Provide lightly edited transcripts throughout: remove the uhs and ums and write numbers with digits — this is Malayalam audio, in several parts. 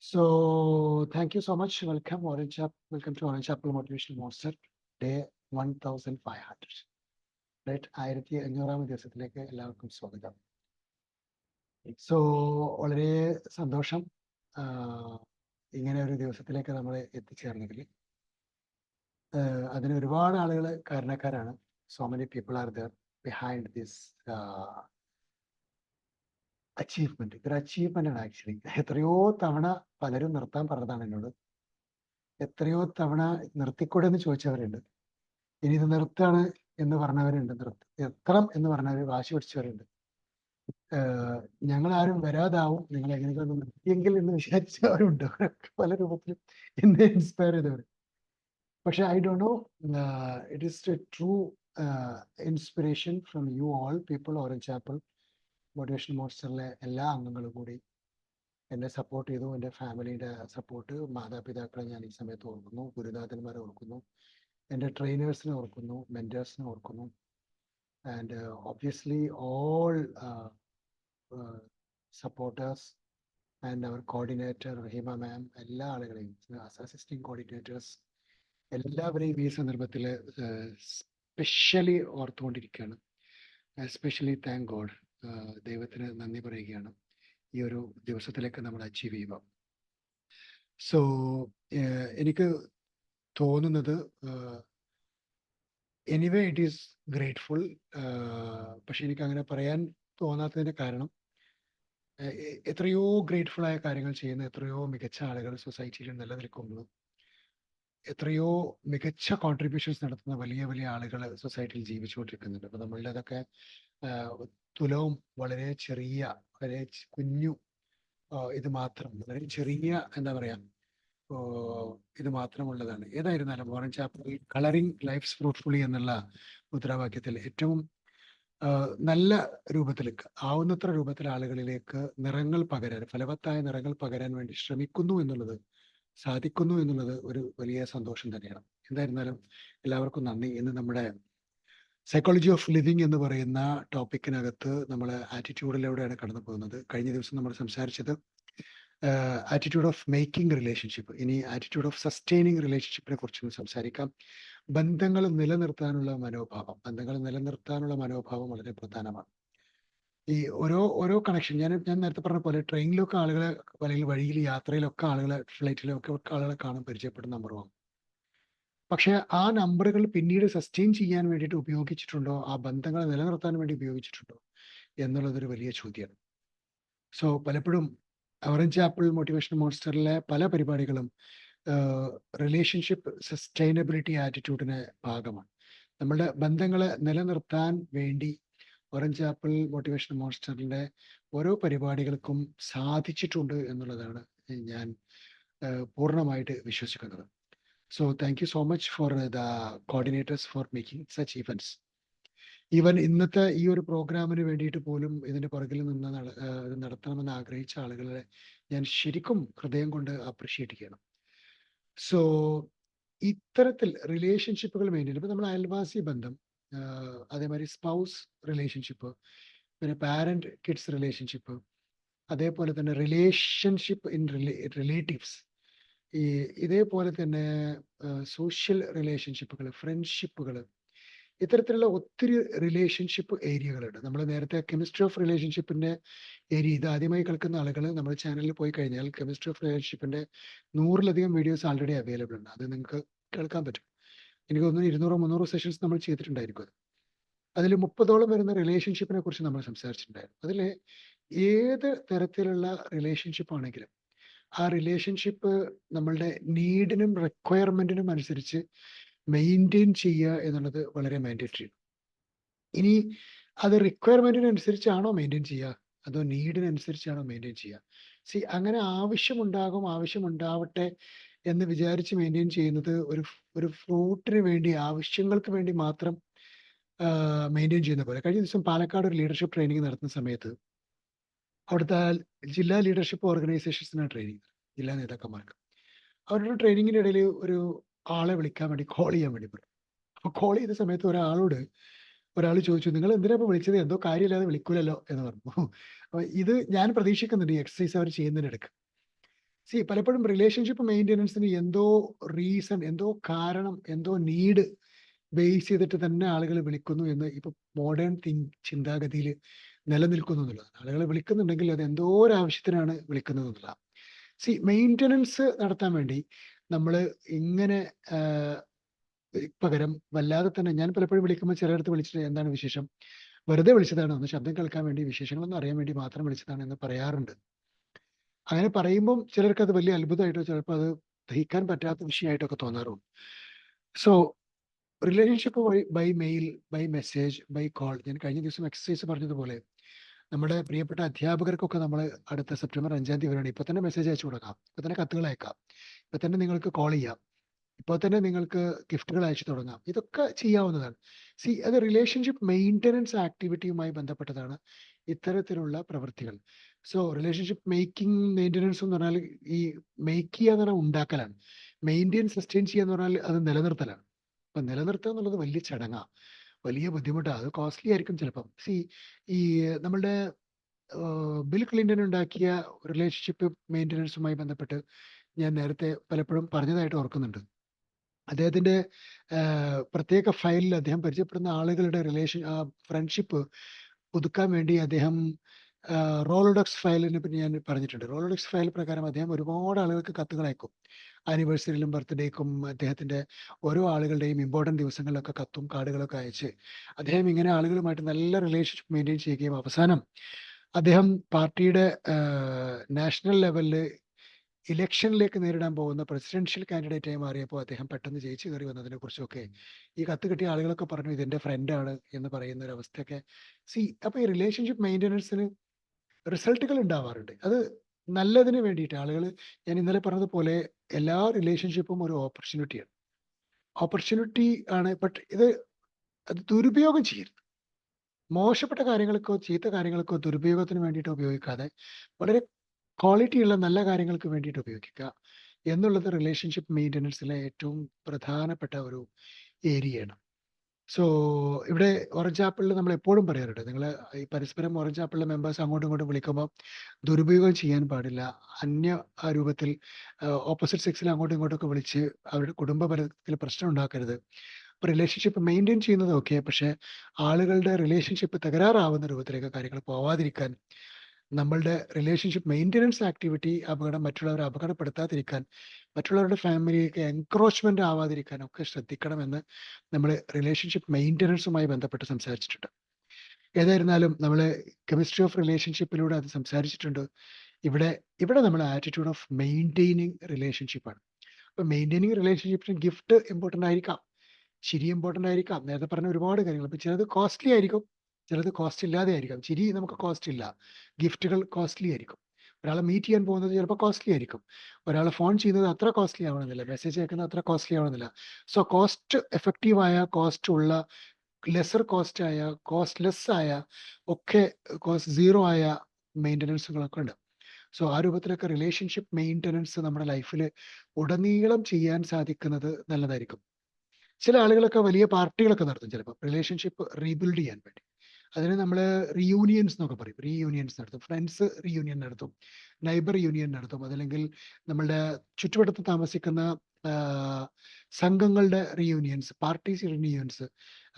So thank you so much. Welcome to Orange Apple Motivational Monster Day 1500. Right, 1500 ദിവസത്തിലേക്ക് എല്ലാവർക്കും സ്വാഗതം. സോ വളരെ സന്തോഷം ഇങ്ങനെ ഒരു ദിവസത്തിലേക്ക് നമ്മൾ എത്തിച്ചേർന്നതിൽ. അതിന് ഒരുപാട് ആളുകൾ കാരണക്കാരാണ്. So many people are there behind this achievement. ഇതൊരു അച്ചീവ്മെന്റ് ആണ് ആക്ച്വലി. എത്രയോ തവണ പലരും നിർത്താൻ പറഞ്ഞതാണ് എന്നോട്. എത്രയോ തവണ നിർത്തിക്കൂടെ എന്ന് ചോദിച്ചവരുണ്ട്. ഇനി ഇത് നിർത്താണ് എന്ന് പറഞ്ഞവരുണ്ട്. നിർത്തണം എന്ന് പറഞ്ഞവർ വാശി പിടിച്ചവരുണ്ട്. ഞങ്ങൾ ആരും വരാതാവും, നിങ്ങൾ എങ്ങനെയൊക്കെ നിർത്തിയെങ്കിൽ എന്ന് വിചാരിച്ചവരുണ്ട്. പല രൂപത്തിലും എന്നെ ഇൻസ്പയർ ചെയ്തവർ. പക്ഷെ I don't know, it is a true inspiration from you all people. Orange apple motivation മോൺസ്റ്ററിലെ എല്ലാ അംഗങ്ങളും കൂടി എന്നെ സപ്പോർട്ട് ചെയ്തു. എൻ്റെ ഫാമിലിയുടെ സപ്പോർട്ട്, മാതാപിതാക്കളെ ഞാൻ ഈ സമയത്ത് ഓർക്കുന്നു, ഗുരുനാഥന്മാരെ ഓർക്കുന്നു, എൻ്റെ ട്രെയിനേഴ്സിനെ ഓർക്കുന്നു, മെൻറ്റേഴ്സിനെ ഓർക്കുന്നു, and obviously all supporters and അവർ കോർഡിനേറ്റർ റഹീമ മാം, എല്ലാ ആളുകളെയും, അസിസ്റ്റിംഗ് കോർഡിനേറ്റേഴ്സ് എല്ലാവരെയും ഈ സന്ദർഭത്തിൽ സ്പെഷ്യലി ഓർത്തുകൊണ്ടിരിക്കുകയാണ്. എസ്പെഷ്യലി താങ്ക് ഗോഡ്, ദൈവത്തിന് നന്ദി പറയുകയാണ് ഈ ഒരു ദിവസത്തിലേക്ക് നമ്മൾ അച്ചീവ് ചെയ്യുക. സോ എനിക്ക് തോന്നുന്നത്, എനിവേ ഇറ്റ് ഈസ് ഗ്രേറ്റ്ഫുൾ. പക്ഷെ എനിക്ക് അങ്ങനെ പറയാൻ തോന്നാത്തതിൻ്റെ കാരണം, എത്രയോ ഗ്രേറ്റ്ഫുൾ ആയ കാര്യങ്ങൾ ചെയ്യുന്ന എത്രയോ മികച്ച ആളുകൾ സൊസൈറ്റിയിൽ നിലനിൽക്കുന്നു. എത്രയോ മികച്ച കോൺട്രിബ്യൂഷൻസ് നടത്തുന്ന വലിയ വലിയ ആളുകൾ സൊസൈറ്റിയിൽ ജീവിച്ചുകൊണ്ടിരിക്കുന്നുണ്ട്. അപ്പൊ നമ്മളുടെ അതൊക്കെ തുലവും വളരെ ചെറിയ, വളരെ കുഞ്ഞു ഇത് മാത്രം, വളരെ ചെറിയ എന്താ പറയാ, ഇത് മാത്രമുള്ളതാണ്. ഏതായിരുന്നാലും orange apple colouring lifes fruitfully എന്നുള്ള മുദ്രാവാക്യത്തിൽ ഏറ്റവും നല്ല രൂപത്തിൽ, ആവുന്നത്ര രൂപത്തിൽ ആളുകളിലേക്ക് നിറങ്ങൾ പകരാൻ, ഫലവത്തായ നിറങ്ങൾ പകരാൻ വേണ്ടി ശ്രമിക്കുന്നു എന്നുള്ളത്, സാധിക്കുന്നു എന്നുള്ളത് ഒരു വലിയ സന്തോഷം തന്നെയാണ്. എന്തായിരുന്നാലും എല്ലാവർക്കും നന്ദി. ഇന്ന് നമ്മുടെ സൈക്കോളജി ഓഫ് ലിവിങ് എന്ന് പറയുന്ന ടോപ്പിക്കിനകത്ത് നമ്മൾ ആറ്റിറ്റ്യൂഡിലൂടെയാണ് കടന്നു പോകുന്നത്. കഴിഞ്ഞ ദിവസം നമ്മൾ സംസാരിച്ചത് ആറ്റിറ്റ്യൂഡ് ഓഫ് മേക്കിംഗ് റിലേഷൻഷിപ്പ്. ഇനി ആറ്റിറ്റ്യൂഡ് ഓഫ് സസ്റ്റെയിനിങ് റിലേഷൻഷിപ്പിനെ കുറിച്ച് സംസാരിക്കാം. ബന്ധങ്ങൾ നിലനിർത്താനുള്ള മനോഭാവം വളരെ പ്രധാനമാണ്. ഈ ഓരോ കണക്ഷൻ, ഞാൻ നേരത്തെ പറഞ്ഞ പോലെ ട്രെയിനിലൊക്കെ ആളുകളെ, അല്ലെങ്കിൽ വഴിയിൽ യാത്രയിലൊക്കെ ആളുകളെ, ഫ്ലൈറ്റിലൊക്കെ ആളുകളെ കാണാൻ പരിചയപ്പെടുന്ന നമ്പറുമാണ്. പക്ഷെ ആ നമ്പറുകൾ പിന്നീട് സസ്റ്റെയിൻ ചെയ്യാൻ വേണ്ടിയിട്ട് ഉപയോഗിച്ചിട്ടുണ്ടോ, ആ ബന്ധങ്ങളെ നിലനിർത്താൻ വേണ്ടി ഉപയോഗിച്ചിട്ടുണ്ടോ എന്നുള്ളതൊരു വലിയ ചോദ്യമാണ്. സോ പലപ്പോഴും ഓറഞ്ച് ആപ്പിൾ മോട്ടിവേഷൻ മോൺസ്റ്ററിലെ പല പരിപാടികളും റിലേഷൻഷിപ്പ് സസ്റ്റൈനബിലിറ്റി ആറ്റിറ്റ്യൂഡിന് ഭാഗമാണ്. നമ്മളുടെ ബന്ധങ്ങളെ നിലനിർത്താൻ വേണ്ടി ഓറഞ്ച് ആപ്പിൾ മോട്ടിവേഷൻ മോൺസ്റ്ററിന്റെ ഓരോ പരിപാടികൾക്കും സാധിച്ചിട്ടുണ്ട് എന്നുള്ളതാണ് ഞാൻ പൂർണ്ണമായിട്ട് വിശ്വസിക്കുന്നത്. So thank you so much for the coordinators for making such events. Even ഇന്നത്തെ ഈ ഒരു പ്രോഗ്രാമിന് വേണ്ടിയിട്ട് പോലും ഇതിന്റെ പുറകിൽ നിന്ന് നടത്തണമെന്ന് ആഗ്രഹിച്ച ആളുകളെ ഞാൻ ശരിക്കും ഹൃദയം കൊണ്ട് അപ്രിഷിയേറ്റ് ചെയ്യണം. സോ ഇത്തരത്തിൽ റിലേഷൻഷിപ്പുകൾ മെയിൻറ്റെയിൻ, ഇപ്പം നമ്മൾ അയൽവാസി ബന്ധം, അതേമാതിരി സ്പൗസ് റിലേഷൻഷിപ്പ്, പിന്നെ പാരന്റ് കിഡ്സ് റിലേഷൻഷിപ്പ്, അതേപോലെ തന്നെ റിലേഷൻഷിപ്പ് ഇൻ റിലേറ്റീവ്സ്, ഇതേപോലെ തന്നെ സോഷ്യൽ റിലേഷൻഷിപ്പുകൾ, ഫ്രണ്ട്ഷിപ്പുകൾ, ഇത്തരത്തിലുള്ള ഒത്തിരി റിലേഷൻഷിപ്പ് ഏരിയകളുണ്ട്. നമ്മൾ നേരത്തെ കെമിസ്ട്രി ഓഫ് റിലേഷൻഷിപ്പിന്റെ ഏരിയ, ഇത് ആദ്യമായി കേൾക്കുന്ന ആളുകൾ നമ്മുടെ ചാനലിൽ പോയി കഴിഞ്ഞാൽ കെമിസ്ട്രി ഓഫ് റിലേഷൻഷിപ്പിന്റെ 100-ലധികം വീഡിയോസ് ആൾറെഡി അവൈലബിൾ ഉണ്ട്. അത് നിങ്ങൾക്ക് കേൾക്കാൻ പറ്റും. എനിക്ക് തോന്നുന്നു 200-300 സെഷൻസ് നമ്മൾ ചെയ്തിട്ടുണ്ടായിരിക്കും. അതിൽ 30ഓളം വരുന്ന റിലേഷൻഷിപ്പിനെ കുറിച്ച് നമ്മൾ സംസാരിച്ചിട്ടുണ്ടായിരുന്നു. അതിൽ ഏത് തരത്തിലുള്ള റിലേഷൻഷിപ്പ് ആണെങ്കിലും ആ റിലേഷൻഷിപ്പ് നമ്മളുടെ നീഡിനും റിക്വയർമെന്റിനും അനുസരിച്ച് മെയിൻറ്റെയിൻ ചെയ്യുക എന്നുള്ളത് വളരെ മാൻഡേറ്ററി. ഇനി അത് റിക്വയർമെന്റിനനുസരിച്ചാണോ മെയിൻറ്റെയിൻ ചെയ്യുക, അതോ നീഡിനനുസരിച്ചാണോ മെയിൻറ്റെയിൻ ചെയ്യുക? അങ്ങനെ ആവശ്യമുണ്ടാവട്ടെ എന്ന് വിചാരിച്ച് മെയിൻറ്റെയിൻ ചെയ്യുന്നത് ഒരു ഫ്രൂട്ടിന് വേണ്ടി, ആവശ്യങ്ങൾക്ക് വേണ്ടി മാത്രം മെയിൻറ്റെയിൻ ചെയ്യുന്ന പോലെ. കഴിഞ്ഞ ദിവസം പാലക്കാട് ഒരു ലീഡർഷിപ്പ് ട്രെയിനിങ് നടത്തുന്ന സമയത്ത് അവിടുത്തെ ജില്ലാ ലീഡർഷിപ്പ് ഓർഗനൈസേഷൻസിനാണ് ട്രെയിനിങ്, ജില്ലാ നേതാക്കന്മാർക്ക്. അവരുടെ ട്രെയിനിങ്ങിൻ്റെ ഇടയിൽ ഒരു ആളെ വിളിക്കാൻ വേണ്ടി, കോൾ ചെയ്യാൻ വേണ്ടി പറഞ്ഞു. അപ്പോൾ കോൾ ചെയ്ത സമയത്ത് ഒരാൾ ചോദിച്ചു, നിങ്ങൾ എന്തിനാ ഇപ്പോൾ വിളിച്ചത്, എന്തോ കാര്യമില്ലാതെ വിളിക്കൂലല്ലോ എന്ന് പറഞ്ഞു. അപ്പോൾ ഇത് ഞാൻ പ്രതീക്ഷിക്കുന്നുണ്ട് ഈ എക്സസൈസ് അവർ ചെയ്യുന്നതിനിടയ്ക്ക്. പലപ്പോഴും റിലേഷൻഷിപ്പ് മെയിൻ്റെനൻസിന് എന്തോ റീസൺ, എന്തോ കാരണം, എന്തോ നീഡ് ബേസ് ചെയ്തിട്ട് തന്നെ ആളുകൾ വിളിക്കുന്നു എന്ന് ഇപ്പൊ മോഡേൺ ചിന്താഗതിയിൽ നിലനിൽക്കുന്നു എന്നുള്ളതാണ്. ആളുകൾ വിളിക്കുന്നുണ്ടെങ്കിൽ അത് എന്തോ ഒരു ആവശ്യത്തിനാണ് വിളിക്കുന്നത് എന്നുള്ളതാണ്. മെയിൻ്റെനൻസ് നടത്താൻ വേണ്ടി നമ്മൾ ഇങ്ങനെ പകരം വല്ലാതെ തന്നെ ഞാൻ പലപ്പോഴും വിളിക്കുമ്പോൾ ചിലയിടത്ത് വിളിച്ചിട്ട് എന്താണ് വിശേഷം, വെറുതെ വിളിച്ചതാണ്, ഒന്ന് ശബ്ദം കേൾക്കാൻ വേണ്ടി, വിശേഷങ്ങളൊന്നും അറിയാൻ വേണ്ടി മാത്രം വിളിച്ചതാണ് എന്ന് പറയാറുണ്ട്. അങ്ങനെ പറയുമ്പം ചിലർക്ക് അത് വലിയ അത്ഭുതമായിട്ടോ ചിലപ്പോൾ അത് ദഹിക്കാൻ പറ്റാത്ത വിഷയമായിട്ടൊക്കെ തോന്നാറുണ്ട്. So relationship by mail, by message, by call, ഞാൻ കഴിഞ്ഞ ദിവസം എക്സസൈസ് പറഞ്ഞതുപോലെ നമ്മുടെ പ്രിയപ്പെട്ട അധ്യാപകർക്കൊക്കെ നമ്മൾ അടുത്ത സെപ്റ്റംബർ 5-ാം തീയതി വരെയാണ്. ഇപ്പൊ തന്നെ മെസ്സേജ് അയച്ചു കൊടുക്കാം, ഇപ്പൊ തന്നെ കത്തുകൾ അയക്കാം, ഇപ്പൊ തന്നെ നിങ്ങൾക്ക് കോൾ ചെയ്യാം, ഇപ്പോൾ തന്നെ നിങ്ങൾക്ക് ഗിഫ്റ്റുകൾ അയച്ചു തുടങ്ങാം. ഇതൊക്കെ ചെയ്യാവുന്നതാണ്. അത് റിലേഷൻഷിപ്പ് മെയിൻ്റെനൻസ് ആക്ടിവിറ്റിയുമായി ബന്ധപ്പെട്ടതാണ് ഇത്തരത്തിലുള്ള പ്രവൃത്തികൾ. റിലേഷൻഷിപ്പ് മേക്കിംഗ് മെയിൻ്റെനൻസ് എന്ന് പറഞ്ഞാൽ ഈ മേക്ക് ചെയ്യുക എന്ന് പറഞ്ഞാൽ ഉണ്ടാക്കലാണ്. മെയിൻറ്റെയിൻ സസ്റ്റെയിൻ ചെയ്യുക എന്ന് പറഞ്ഞാൽ അത് നിലനിർത്തലാണ്. അപ്പൊ നിലനിർത്തുക എന്നുള്ളത് വലിയ ചടങ്ങാണ്, വലിയ ബുദ്ധിമുട്ടാണ്, അത് കോസ്റ്റ്ലി ആയിരിക്കും ചിലപ്പം. ഈ നമ്മളുടെ ബിൽ ക്ലിന്റൺ ഉണ്ടാക്കിയ റിലേഷൻഷിപ്പ് മെയിൻ്റെനൻസുമായി ബന്ധപ്പെട്ട് ഞാൻ നേരത്തെ പലപ്പോഴും പറഞ്ഞതായിട്ട് ഓർക്കുന്നുണ്ട്. അദ്ദേഹത്തിന്റെ പ്രത്യേക ഫയലിൽ അദ്ദേഹം പരിചയപ്പെടുന്ന ആളുകളുടെ ഫ്രണ്ട്ഷിപ്പ് പുതുക്കാൻ വേണ്ടി അദ്ദേഹം റോളോഡക്സ് ഫയലിനെ പറ്റി ഞാൻ പറഞ്ഞിട്ടുണ്ട്. റോളോഡക്സ് ഫയൽ പ്രകാരം അദ്ദേഹം ഒരുപാട് ആളുകൾക്ക് കത്തുകൾ അയക്കും. ആനിവേഴ്സറിയിലും ബർത്ത്ഡേക്കും അദ്ദേഹത്തിന്റെ ഓരോ ആളുകളുടെയും ഇമ്പോർട്ടൻറ്റ് ദിവസങ്ങളിലൊക്കെ കത്തും കാർഡുകളൊക്കെ അയച്ച് അദ്ദേഹം ഇങ്ങനെ ആളുകളുമായിട്ട് നല്ല റിലേഷൻഷിപ്പ് മെയിൻറ്റെയിൻ ചെയ്യുകയും അവസാനം അദ്ദേഹം പാർട്ടിയുടെ നാഷണൽ ലെവലിൽ ഇലക്ഷനിലേക്ക് നേരിടാൻ പോകുന്ന പ്രസിഡൻഷ്യൽ കാൻഡിഡേറ്റായി മാറിയപ്പോൾ അദ്ദേഹം പെട്ടെന്ന് ജയിച്ചു കയറി വന്നതിനെ കുറിച്ചൊക്കെ ഈ കത്ത് കിട്ടിയ ആളുകളൊക്കെ പറഞ്ഞു ഇതെന്റെ ഫ്രണ്ടാണ് എന്ന് പറയുന്ന ഒരു അവസ്ഥയൊക്കെ. അപ്പൊ ഈ റിലേഷൻഷിപ്പ് മെയിൻ്റെനൻസിന് റിസൾട്ടുകൾ ഉണ്ടാവാറുണ്ട്. അത് നല്ലതിന് വേണ്ടിയിട്ട് ആളുകൾ, ഞാൻ ഇന്നലെ പറഞ്ഞതുപോലെ എല്ലാ റിലേഷൻഷിപ്പും ഒരു ഓപ്പർച്യൂണിറ്റി ആണ്. ബട്ട് അത് ദുരുപയോഗം ചെയ്യരുത്. മോശപ്പെട്ട കാര്യങ്ങൾക്കോ ചീത്ത കാര്യങ്ങൾക്കോ ദുരുപയോഗത്തിന് വേണ്ടിയിട്ട് ഉപയോഗിക്കാതെ വളരെ ക്വാളിറ്റിയുള്ള നല്ല കാര്യങ്ങൾക്ക് വേണ്ടിയിട്ട് ഉപയോഗിക്കുക എന്നുള്ളത് റിലേഷൻഷിപ്പ് മെയിൻ്റെനൻസിലെ ഏറ്റവും പ്രധാനപ്പെട്ട ഒരു ഏരിയയാണ്. ഇവിടെ ഓറഞ്ച് ആപ്പിളിൽ നമ്മൾ എപ്പോഴും പറയാറുണ്ട്, നിങ്ങൾ ഈ പരസ്പരം ഓറഞ്ച് ആപ്പിളിലെ മെമ്പേഴ്സ് അങ്ങോട്ടും ഇങ്ങോട്ടും വിളിക്കുമ്പോൾ ദുരുപയോഗം ചെയ്യാൻ പാടില്ല. അന്യ രൂപത്തിൽ ഓപ്പോസിറ്റ് സെക്സിൽ അങ്ങോട്ടും ഇങ്ങോട്ടൊക്കെ വിളിച്ച് അവരുടെ കുടുംബപരത്തിൽ പ്രശ്നം ഉണ്ടാക്കരുത്. റിലേഷൻഷിപ്പ് മെയിൻറ്റെയിൻ ചെയ്യുന്നത് ഓക്കെ, പക്ഷെ ആളുകളുടെ റിലേഷൻഷിപ്പ് തകരാറാവുന്ന രൂപത്തിലേക്ക് കാര്യങ്ങൾ പോവാതിരിക്കാൻ, നമ്മളുടെ റിലേഷൻഷിപ്പ് മെയിൻ്റെനൻസ് ആക്ടിവിറ്റി മറ്റുള്ളവരെ അപകടപ്പെടുത്താതിരിക്കാൻ, മറ്റുള്ളവരുടെ ഫാമിലിക്ക് എൻക്രോച്ച്മെന്റ് ആവാതിരിക്കാൻ ഒക്കെ ശ്രദ്ധിക്കണമെന്ന് നമ്മൾ റിലേഷൻഷിപ്പ് മെയിൻ്റെനൻസുമായി ബന്ധപ്പെട്ട് സംസാരിച്ചിട്ടുണ്ട്. ഏതായിരുന്നാലും നമ്മൾ കെമിസ്ട്രി ഓഫ് റിലേഷൻഷിപ്പിലൂടെ അത് സംസാരിച്ചിട്ടുണ്ട്. ഇവിടെ നമ്മൾ ആറ്റിറ്റ്യൂഡ് ഓഫ് മെയിൻറ്റെയിനിങ് റിലേഷൻഷിപ്പാണ്. അപ്പൊ മെയിൻറ്റെയിനിങ് റിലേഷൻഷിപ്പിന് ഗിഫ്റ്റ് ഇമ്പോർട്ടൻ്റ് ആയിരിക്കാം, ചിരി ഇമ്പോർട്ടൻ്റ് ആയിരിക്കാം, നേരത്തെ പറഞ്ഞ ഒരുപാട് കാര്യങ്ങൾ. ഇപ്പൊ ചിലത് കോസ്റ്റ്ലി ആയിരിക്കും, ചിലത് കോസ്റ്റ് ഇല്ലാതെ ആയിരിക്കാം. ചിരി നമുക്ക് കോസ്റ്റ് ഇല്ല, ഗിഫ്റ്റുകൾ കോസ്റ്റ്ലി ആയിരിക്കും. ഒരാളെ മീറ്റ് ചെയ്യാൻ പോകുന്നത് ചിലപ്പോൾ കോസ്റ്റ്ലി ആയിരിക്കും, ഒരാളെ ഫോൺ ചെയ്യുന്നത് അത്ര കോസ്റ്റ്ലി ആവണമെന്നില്ല, മെസ്സേജ് അയക്കുന്നത് അത്ര കോസ്റ്റ്ലി ആവണമെന്നില്ല. കോസ്റ്റ് എഫക്റ്റീവായ, കോസ്റ്റ് ഉള്ള, ലെസർ കോസ്റ്റ് ആയ, കോസ്റ്റ്ലെസ് ആയ, ഒക്കെ കോസ്റ്റ് സീറോ ആയ മെയിൻ്റെനൻസുകളൊക്കെ ഉണ്ട്. ആ രൂപത്തിലൊക്കെ റിലേഷൻഷിപ്പ് മെയിൻ്റെനൻസ് നമ്മുടെ ലൈഫിൽ ഉടനീളം ചെയ്യാൻ സാധിക്കുന്നത് നല്ലതായിരിക്കും. ചില ആളുകളൊക്കെ വലിയ പാർട്ടികളൊക്കെ നടത്തും ചിലപ്പോൾ റിലേഷൻഷിപ്പ് റീബിൽഡ് ചെയ്യാൻ വേണ്ടി. അതിന് നമ്മൾ റീയൂണിയൻസ് എന്നൊക്കെ പറയും. റീയൂണിയൻസ് നടത്തും, ഫ്രണ്ട്സ് റീയൂണിയൻ നടത്തും, നൈബർ യൂണിയൻ നടത്തും, അതല്ലെങ്കിൽ നമ്മളുടെ ചുറ്റുവട്ടത്ത് താമസിക്കുന്ന സംഘങ്ങളുടെ റീയൂണിയൻസ്, പാർട്ടീസ് റീയൂണിയൻസ്,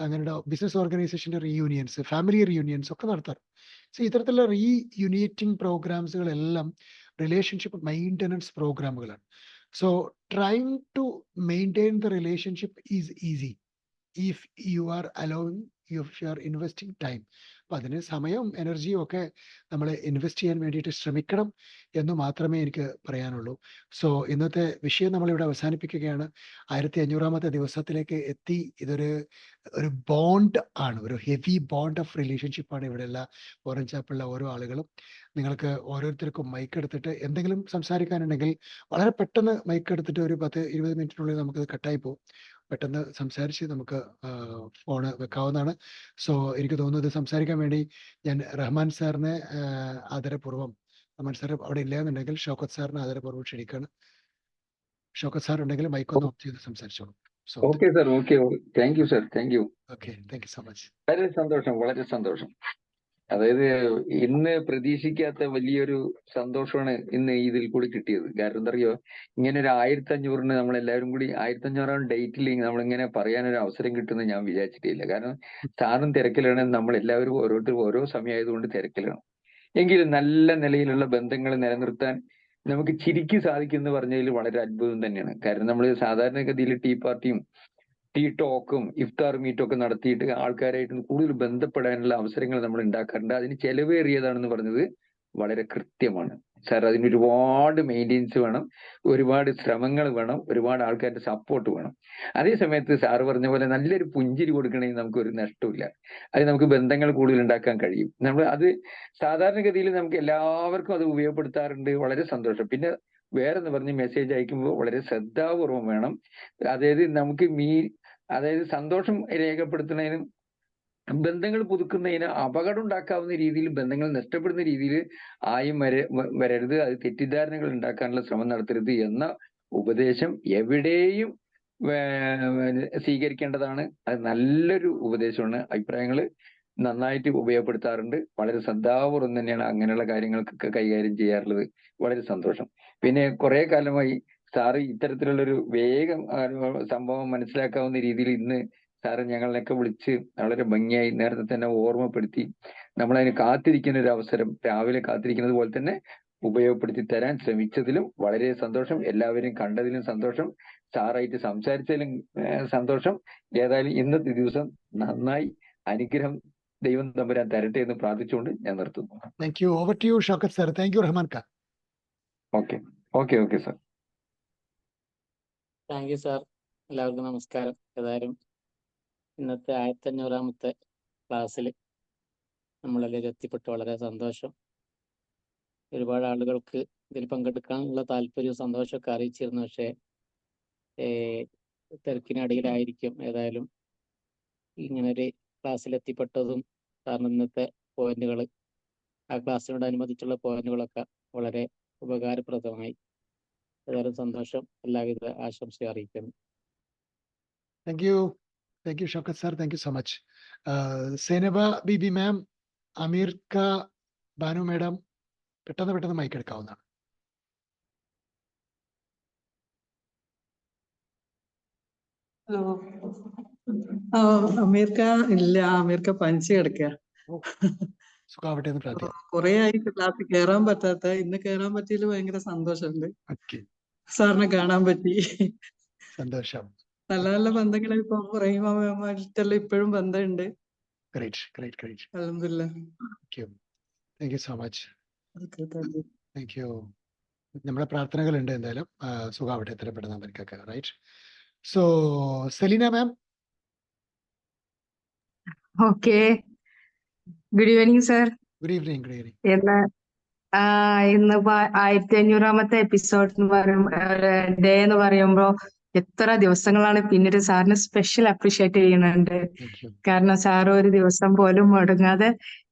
അങ്ങനെ ബിസിനസ് ഓർഗനൈസേഷൻ്റെ റീയൂണിയൻസ്, ഫാമിലി റീയൂണിയൻസ് ഒക്കെ നടത്താറ്. ഇത്തരത്തിലുള്ള റീയൂണിയേറ്റിംഗ് പ്രോഗ്രാംസുകളെല്ലാം റിലേഷൻഷിപ്പ് മെയിൻ്റെനൻസ് പ്രോഗ്രാമുകളാണ്. Trying to maintain the relationship is easy if you are allowing, if you are investing time. അപ്പൊ അതിന് സമയവും എനർജിയും ഒക്കെ നമ്മൾ ഇൻവെസ്റ്റ് ചെയ്യാൻ വേണ്ടിയിട്ട് ശ്രമിക്കണം എന്ന് മാത്രമേ എനിക്ക് പറയാനുള്ളൂ. ഇന്നത്തെ വിഷയം നമ്മളിവിടെ അവസാനിപ്പിക്കുകയാണ്. 1500-ാമത്തെ ദിവസത്തിലേക്ക് എത്തി. ഇതൊരു ബോണ്ട് ആണ്, ഒരു ഹെവി ബോണ്ട് ഓഫ് റിലേഷൻഷിപ്പ് ആണ് ഇവിടെയുള്ള ഓറഞ്ച് ആപ്പിളിലെ ഓരോ ആളുകളും. നിങ്ങൾക്ക് ഓരോരുത്തർക്കും മൈക്ക് എടുത്തിട്ട് എന്തെങ്കിലും സംസാരിക്കാനുണ്ടെങ്കിൽ വളരെ പെട്ടെന്ന് മൈക്ക് എടുത്തിട്ട് ഒരു 10-20 മിനിറ്റിനുള്ളിൽ നമുക്കത് കട്ടായി പോകും. പെട്ടെന്ന് സംസാരിച്ച് നമുക്ക് ഫോണ് വെക്കാവുന്നതാണ്. എനിക്ക് തോന്നുന്നത് സംസാരിക്കാൻ വേണ്ടി ഞാൻ റഹ്മാൻ സാറിനെ ആദരപൂർവ്വം, റഹ്മാൻ സാർ അവിടെ ഇല്ലാന്നുണ്ടെങ്കിൽ ഷൗക്കത്ത് സാറിനെ ആദരപൂർവ്വം ക്ഷണിക്കുകയാണ്. ഷൗക്കത്ത് സാർ ഉണ്ടെങ്കിൽ മൈക്ക് ഒന്ന് ഓഫ് ചെയ്ത് സംസാരിച്ചോളൂ. Okay sir, okay, thank you sir, thank you. Okay, thank you so much. വളരെ സന്തോഷം, വളരെ സന്തോഷം. അതായത് ഇന്ന് പ്രതീക്ഷിക്കാത്ത വലിയൊരു സന്തോഷമാണ് ഇന്ന് ഇതിൽ കൂടി കിട്ടിയത്. കാരണം എന്താ അറിയോ, ഇങ്ങനെ ഒരു 1500 നമ്മളെല്ലാവരും കൂടി 1500 ഡേറ്റിൽ നമ്മളിങ്ങനെ പറയാനൊരു അവസരം കിട്ടുമെന്ന് ഞാൻ വിചാരിച്ചിട്ടില്ല. കാരണം സാറും തിരക്കിലാണ്, നമ്മളെല്ലാവരും ഓരോരുത്തരും ഓരോ സമയമായതുകൊണ്ട് തിരക്കിലാണ്. എങ്കിലും നല്ല നിലയിലുള്ള ബന്ധങ്ങൾ നിലനിർത്താൻ നമുക്ക് ചിരിക്ക് സാധിക്കും എന്ന് പറഞ്ഞതിൽ വളരെ അത്ഭുതം തന്നെയാണ്. കാരണം നമ്മൾ സാധാരണഗതിയിൽ ടീ പാർട്ടിയും ടീ ടോക്കും ഇഫ്താർ മീറ്റും ഒക്കെ നടത്തിയിട്ട് ആൾക്കാരായിട്ട് കൂടുതൽ ബന്ധപ്പെടാനുള്ള അവസരങ്ങൾ നമ്മൾ ഉണ്ടാക്കാറുണ്ട്. അതിന് ചെലവേറിയതാണെന്ന് പറഞ്ഞത് വളരെ കൃത്യമാണ്. സാർ അതിന് ഒരുപാട് മെയിൻ്റെനൻസ് വേണം, ഒരുപാട് ശ്രമങ്ങൾ വേണം, ഒരുപാട് ആൾക്കാരുടെ സപ്പോർട്ട് വേണം. അതേ സമയത്ത് സാറ് പറഞ്ഞ പോലെ നല്ലൊരു പുഞ്ചിരി കൊടുക്കണമെങ്കിൽ നമുക്ക് ഒരു നഷ്ടമില്ല. അത് നമുക്ക് ബന്ധങ്ങൾ കൂടുതൽ ഉണ്ടാക്കാൻ കഴിയും. നമ്മൾ അത് സാധാരണഗതിയിൽ നമുക്ക് എല്ലാവർക്കും അത് ഉപയോഗപ്പെടുത്താറുണ്ട്. വളരെ സന്തോഷം. പിന്നെ വേറെന്ന് പറഞ്ഞ് മെസ്സേജ് അയക്കുമ്പോൾ വളരെ ശ്രദ്ധാപൂർവം വേണം. അതായത് നമുക്ക് അതായത് സന്തോഷം രേഖപ്പെടുത്തുന്നതിനും ബന്ധങ്ങൾ പുതുക്കുന്നതിന് അപകടം ഉണ്ടാക്കാവുന്ന രീതിയിൽ, ബന്ധങ്ങൾ നഷ്ടപ്പെടുന്ന രീതിയിൽ ആയും വരരുത്. അത് തെറ്റിദ്ധാരണകൾ ഉണ്ടാക്കാനുള്ള ശ്രമം നടത്തരുത് എന്ന ഉപദേശം എവിടെയും സ്വീകരിക്കേണ്ടതാണ്. അത് നല്ലൊരു ഉപദേശമാണ്. അഭിപ്രായങ്ങൾ നന്നായിട്ട് ഉപയോഗപ്പെടുത്താറുണ്ട്. വളരെ ശ്രദ്ധാപൂർവം തന്നെയാണ് അങ്ങനെയുള്ള കാര്യങ്ങൾക്കൊക്കെ കൈകാര്യം ചെയ്യാറുള്ളത്. വളരെ സന്തോഷം. പിന്നെ കുറെ കാലമായി സാറ് ഇത്തരത്തിലുള്ളൊരു വേഗം സംഭവം മനസ്സിലാക്കാവുന്ന രീതിയിൽ ഇന്ന് സാറ് ഞങ്ങളെയൊക്കെ വിളിച്ച് വളരെ ഭംഗിയായി നേരത്തെ തന്നെ ഓർമ്മപ്പെടുത്തി നമ്മളതിന് കാത്തിരിക്കുന്ന ഒരു അവസരം രാവിലെ കാത്തിരിക്കുന്നത് പോലെ തന്നെ ഉപയോഗപ്പെടുത്തി തരാൻ ശ്രമിച്ചതിലും വളരെ സന്തോഷം. എല്ലാവരെയും കണ്ടതിലും സന്തോഷം. സാറായിട്ട് സംസാരിച്ചതിലും സന്തോഷം. ഏതായാലും ഇന്നത്തെ ദിവസം നന്നായി അനുഗ്രഹം ദൈവം തമ്പുരാൻ തരട്ടെ എന്ന് പ്രാർത്ഥിച്ചുകൊണ്ട് ഞാൻ നിർത്തുന്നു. Thank you. Over to you Shoukath sir. Thank you Rahman Khan. Okay sir. Thank you sir. എല്ലാവർക്കും നമസ്കാരം. ഏതായാലും ഇന്നത്തെ 1500-ാമത്തെ ക്ലാസ്സിൽ നമ്മളെല്ലാവരും എത്തിപ്പെട്ട് വളരെ സന്തോഷം. ഒരുപാട് ആളുകൾക്ക് ഇതിൽ പങ്കെടുക്കാനുള്ള താല്പര്യവും സന്തോഷമൊക്കെ അറിയിച്ചിരുന്നു. പക്ഷേ തിരക്കിനടിയിലായിരിക്കും. ഏതായാലും ഇങ്ങനൊരു ക്ലാസ്സിൽ എത്തിപ്പെട്ടതും കാരണം ഇന്നത്തെ പോയിന്റുകൾ, ആ ക്ലാസ്സിനോടനുബന്ധിച്ചുള്ള പോയിന്റുകളൊക്കെ വളരെ ഉപകാരപ്രദമായി. ഏതായാലും സന്തോഷം. എല്ലാവിധ ആശംസയും അറിയിക്കുന്നു. Thank you. Thank you Shoukath sir. Thank you so much. Sainaba Bibi ma'am, Ameer ക, ബാനു മാഡം, പെട്ടെന്ന് മൈക്ക് എടുക്കാവുന്നതാണ്. ഹലോ. അമീർക്ക ഇല്ല, അമീർക്ക പനിച്ച് കിടക്കുക. സുഖാവട്ടെ എന്ന് പ്രാർത്ഥിക്കുന്നു. കുറെ ആയി ക്ലാസ്സിൽ കയറാൻ പറ്റാത്ത, ഇന്ന് കയറാൻ പറ്റിയതിൽ ഭയങ്കര സന്തോഷമുണ്ട്. സാറിനെ കാണാൻ പറ്റി. സന്തോഷം. നല്ല നല്ല ബന്ധങ്ങൾ ഇപ്പൊ റഹീമായിട്ടുള്ള ഇപ്പോഴും ബന്ധമുണ്ട്. അൽഹംദുലില്ലാ. Thank you so much. Thank you. നമ്മുടെ പ്രാർത്ഥനകളുണ്ട്. എന്തായാലും സുഖാവട്ടെ എത്ര പെട്ടെന്ന് അവർക്കൊക്കെ. Right. So Selina ma'am. Okay. Good evening sir. Good evening. ഇന്ന് 1500-ാമത്തെ എപ്പിസോഡ് ഡേ എന്ന് പറയുമ്പോൾ എത്ര ദിവസങ്ങളാണ് പിന്നീട് സാറിന് സ്പെഷ്യൽ അപ്രീഷിയേറ്റ് ചെയ്യുന്നുണ്ട്. കാരണം സാർ ഒരു ദിവസം പോലും മുടങ്ങാതെ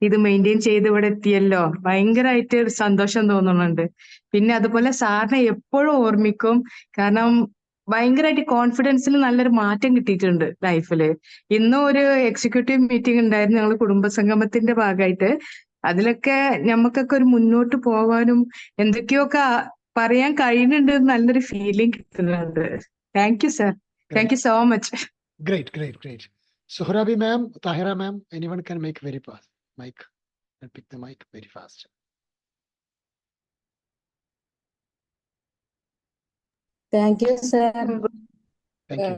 ഇത് മെയിൻറ്റെയിൻ ചെയ്ത് ഇവിടെ എത്തിയല്ലോ. ഭയങ്കരമായിട്ട് സന്തോഷം തോന്നുന്നുണ്ട്. പിന്നെ അതുപോലെ സാറിനെ എപ്പോഴും ഓർമ്മിക്കും. കാരണം ഭയങ്കരമായിട്ട് കോൺഫിഡൻസിൽ നല്ലൊരു മാറ്റം കിട്ടിയിട്ടുണ്ട് ലൈഫില്. ഇന്നും ഒരു എക്സിക്യൂട്ടീവ് മീറ്റിംഗ് ഉണ്ടായിരുന്നു ഞങ്ങൾ കുടുംബസംഗമത്തിന്റെ ഭാഗമായിട്ട്. അതിലൊക്കെ നമുക്കൊക്കെ ഒരു മുന്നോട്ട് പോവാനും എന്തൊക്കെയൊക്കെ പറയാൻ കഴിയുന്നുണ്ട്. നല്ലൊരു ഫീലിംഗ് കിട്ടുന്നുണ്ട്. Thank you sir. Thank you so much. Great. Sohrabi ma'am, Tahira ma'am, anyone can make very fast mic and pick the mic very fast. Thank you sir. Thank you.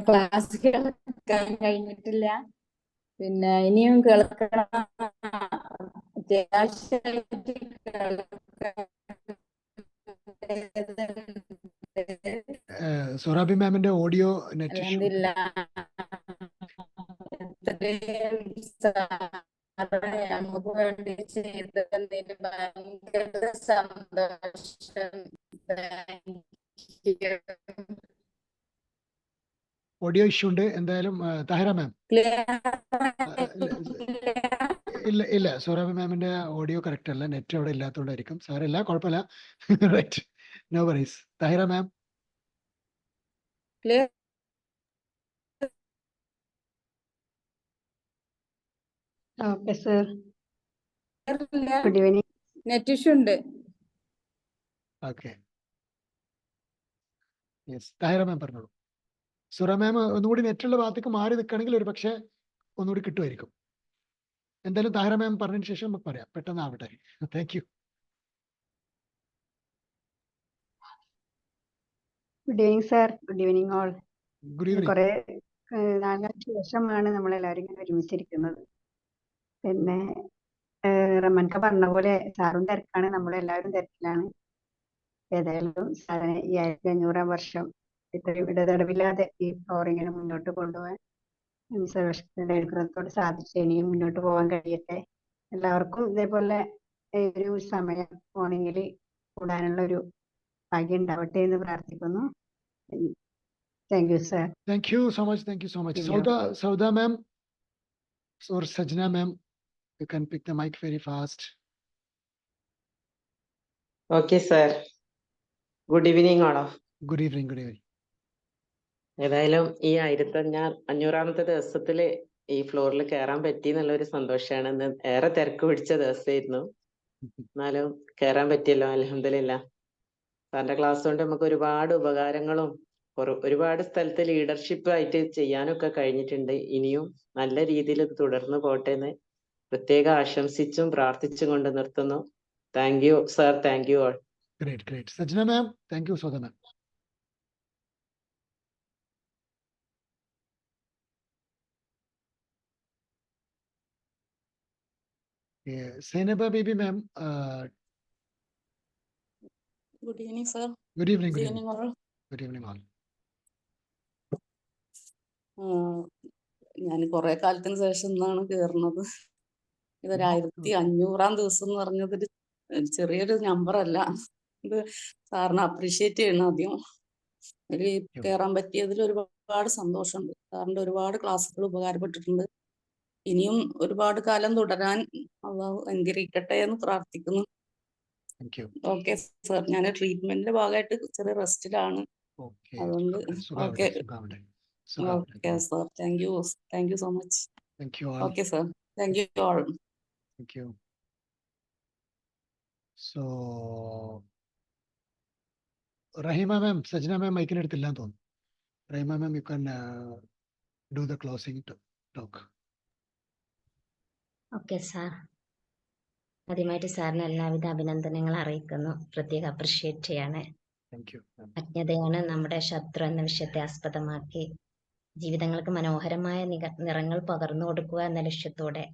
Class കേൾക്കാൻ കഴിഞ്ഞിട്ടില്ല. പിന്നെ ഇനിയും കേൾക്കണം. അത്യാവശ്യമായിട്ട് സോറാബി മാമിന്റെ ഓഡിയോ നെറ്റ് നമുക്ക് വേണ്ടി ചെയ്തതിന് ഭയങ്കര സന്തോഷം. ഓഡിയോ ഇഷ്യൂ ഉണ്ട്. എന്തായാലും താഹിറ മാം. ഇല്ല സോറാബി മാമിന്റെ ഓഡിയോ കറക്റ്റ് അല്ല. നെറ്റ് അവിടെ ഇല്ലാത്തതുകൊണ്ടായിരിക്കും. സാരമില്ല, കുഴപ്പമില്ല. Right, no worries. Thahira ma'am. Okay sir. Good evening. Net issue ഉണ്ട്. Okay, yes. താഹിറ മാം പറഞ്ഞോളൂ. സുറ മാം ഒന്നുകൂടി നെറ്റുള്ള ഭാഗത്തേക്ക് മാറി നിൽക്കുകയാണെങ്കിൽ ഒരു പക്ഷേ ഒന്നുകൂടി കിട്ടുമായിരിക്കും. എന്തായാലും താഹിറ മാം പറഞ്ഞതിന് ശേഷം നമുക്ക് പറയാം, പെട്ടെന്നാവട്ടെ. Thank you. Good evening sir. Good evening all. Good evening. കുറെ നാളുകൾക്ക് ശേഷമാണ് നമ്മളെല്ലാവരും ഇങ്ങനെ ഒരുമിച്ചിരിക്കുന്നത്. പിന്നെ റമൻക പറഞ്ഞ പോലെ സാറും തിരക്കാണ്, നമ്മളെല്ലാവരും തിരക്കിലാണ്. ഏതായാലും സാറിന് ഈ 1500 വർഷം ഇത്രയും ഇടതടവില്ലാതെ ഈ ഫ്ലോറിങ്ങിനെ മുന്നോട്ട് കൊണ്ടുപോകാൻ സർവശക്തിയുടെ അനുഗ്രഹത്തോട് സാധിച്ചു. ഇനിയും മുന്നോട്ട് പോകാൻ കഴിയട്ടെ. എല്ലാവർക്കും ഇതേപോലെ ഒരു സമയം ഫോണിങ്ങിൽ കൂടാനുള്ള ഒരു ഭാഗ്യം ഉണ്ടാവട്ടെ എന്ന് പ്രാർത്ഥിക്കുന്നു. Thank you sir. Thank you so much. Thank you so much. Sauda ma'am or Sajna ma'am, you can pick the mic very fast. Okay, sir. Good evening, all of. Good evening. Good evening. ഏതായാലും ഈ 1500ാമത്തെ ദിവസത്തില് ഈ ഫ്ലോറിൽ കയറാൻ പറ്റി എന്നുള്ളൊരു സന്തോഷമാണ്. ഇന്ന് ഏറെ തിരക്ക് പിടിച്ച ദിവസമായിരുന്നു, എന്നാലും കയറാൻ പറ്റിയല്ലോ, അൽഹംദുലില്ലാ. സാറിന്റെ ക്ലാസ് കൊണ്ട് നമുക്ക് ഒരുപാട് ഉപകാരങ്ങളും ഒരുപാട് സ്ഥലത്ത് ലീഡർഷിപ്പ് ആയിട്ട് ചെയ്യാനൊക്കെ കഴിഞ്ഞിട്ടുണ്ട്. ഇനിയും നല്ല രീതിയിൽ ഇത് തുടർന്ന് പോട്ടെ എന്ന് പ്രത്യേകം ആശംസിച്ചും പ്രാർത്ഥിച്ചും കൊണ്ട് നിർത്തുന്നു. Thank you sir. Thank you all. Great, great. Sajna ma'am, thank you, Sauda ma'am. Yeah, Zainaba baby ma'am, Good evening, sir. good evening. Good Good evening, evening. all. Good evening all. ഞാൻ കുറെ കാലത്തിന് ശേഷം ഇന്നാണ് കയറുന്നത്. ഇതൊരു 1500 ദിവസം എന്ന് പറഞ്ഞത് ഒരു ചെറിയൊരു നമ്പർ അല്ല. ഇത് സാറിനെ അപ്രീഷിയേറ്റ് ചെയ്യണം ആദ്യം. ഇതിൽ കയറാൻ പറ്റിയതിൽ ഒരുപാട് സന്തോഷമുണ്ട്. സാറിന്റെ ഒരുപാട് ക്ലാസ്സുകൾ ഉപകാരപ്പെട്ടിട്ടുണ്ട്. ഇനിയും ഒരുപാട് കാലം തുടരാൻ അള്ളാഹു അനുഗ്രഹിക്കട്ടെ എന്ന് പ്രാർത്ഥിക്കുന്നു. Okay sir. ഞാൻ ട്രീറ്റ്മെന്റിന്റെ ഭാഗമായിട്ട് ചെറിയ റെസ്റ്റിലാണ്. അതുകൊണ്ട് okay okay sir. Thank you so much. Okay sir. Thank you all. Thank you. So, Rahima ma'am, Sajna ma'am, I can എടുത്തില്ല എന്ന് തോന്നുന്നു. Rahima ma'am, you can do the closing talk. Okay sir. ആദ്യമായിട്ട് സാറിന് എല്ലാവിധ അഭിനന്ദനങ്ങൾ അറിയിക്കുന്നു. പ്രത്യേകം അപ്രിഷ്യേറ്റ് ചെയ്യാണ്. അജ്ഞതയാണ് നമ്മുടെ ശത്രു എന്ന വിഷയത്തെ ആസ്പദമാക്കി ജീവിതങ്ങൾക്ക് മനോഹരമായ നിറങ്ങൾ പകർന്നു കൊടുക്കുക എന്ന ലക്ഷ്യത്തോടെ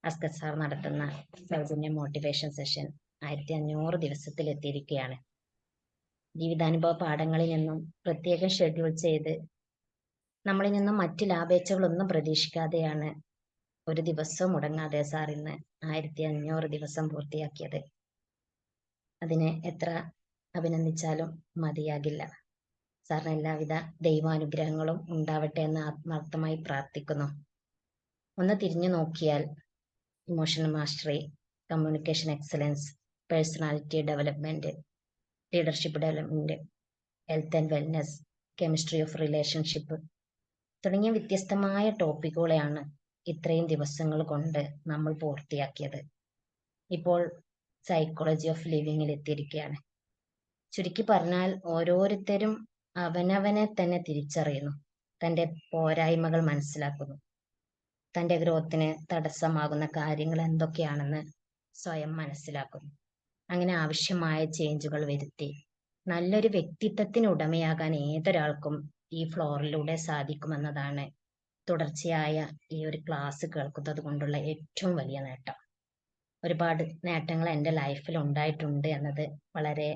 അസ്കർ സാർ നടത്തുന്ന സൗജന്യ മോട്ടിവേഷൻ സെഷൻ 1500 ദിവസത്തിൽ എത്തിയിരിക്കുകയാണ്. ജീവിതാനുഭവ പാഠങ്ങളിൽ നിന്നും പ്രത്യേകം ഷെഡ്യൂൾ ചെയ്ത് നമ്മളിൽ നിന്നും മറ്റ് ലാഭേച്ഛകളൊന്നും പ്രതീക്ഷിക്കാതെയാണ് ഒരു ദിവസം മുടങ്ങാതെ സാർ ഇന്ന് 1500 ദിവസം പൂർത്തിയാക്കിയത്. അതിനെ എത്ര അഭിനന്ദിച്ചാലും മതിയാകില്ല. സാറിന് എല്ലാവിധ ദൈവാനുഗ്രഹങ്ങളും ഉണ്ടാവട്ടെ എന്ന് ആത്മാർത്ഥമായി പ്രാർത്ഥിക്കുന്നു. ഒന്ന് തിരിഞ്ഞു നോക്കിയാൽ emotional mastery, communication excellence, personality development, leadership development, health and wellness, chemistry of relationship തുടങ്ങിയ വ്യത്യസ്തമായ ടോപ്പിക്കുകളെയാണ് ഇത്രയും ദിവസങ്ങൾ കൊണ്ട് നമ്മൾ പൂർത്തിയാക്കിയത്. ഇപ്പോൾ സൈക്കോളജി ഓഫ് ലിവിങ്ങിൽ എത്തിയിരിക്കുകയാണ്. ചുരുക്കി പറഞ്ഞാൽ ഓരോരുത്തരും അവനവനെ തന്നെ തിരിച്ചറിയുന്നു, തൻ്റെ പോരായ്മകൾ മനസ്സിലാക്കുന്നു, തൻ്റെ ഗ്രോത്തിന് തടസ്സമാകുന്ന കാര്യങ്ങൾ എന്തൊക്കെയാണെന്ന് സ്വയം മനസ്സിലാക്കുന്നു. അങ്ങനെ ആവശ്യമായ ചേഞ്ചുകൾ വരുത്തി നല്ലൊരു വ്യക്തിത്വത്തിന് ഉടമയാകാൻ ഏതൊരാൾക്കും ഈ ഫ്ലോറിലൂടെ സാധിക്കുമെന്നതാണ് തുടർച്ചയായ ഈ ഒരു ക്ലാസ് കേൾക്കുന്നത് കൊണ്ടുള്ള ഏറ്റവും വലിയ നേട്ടം. ഒരുപാട് നേട്ടങ്ങൾ എൻ്റെ ലൈഫിൽ ഉണ്ടായിട്ടുണ്ട് എന്നത് വളരെ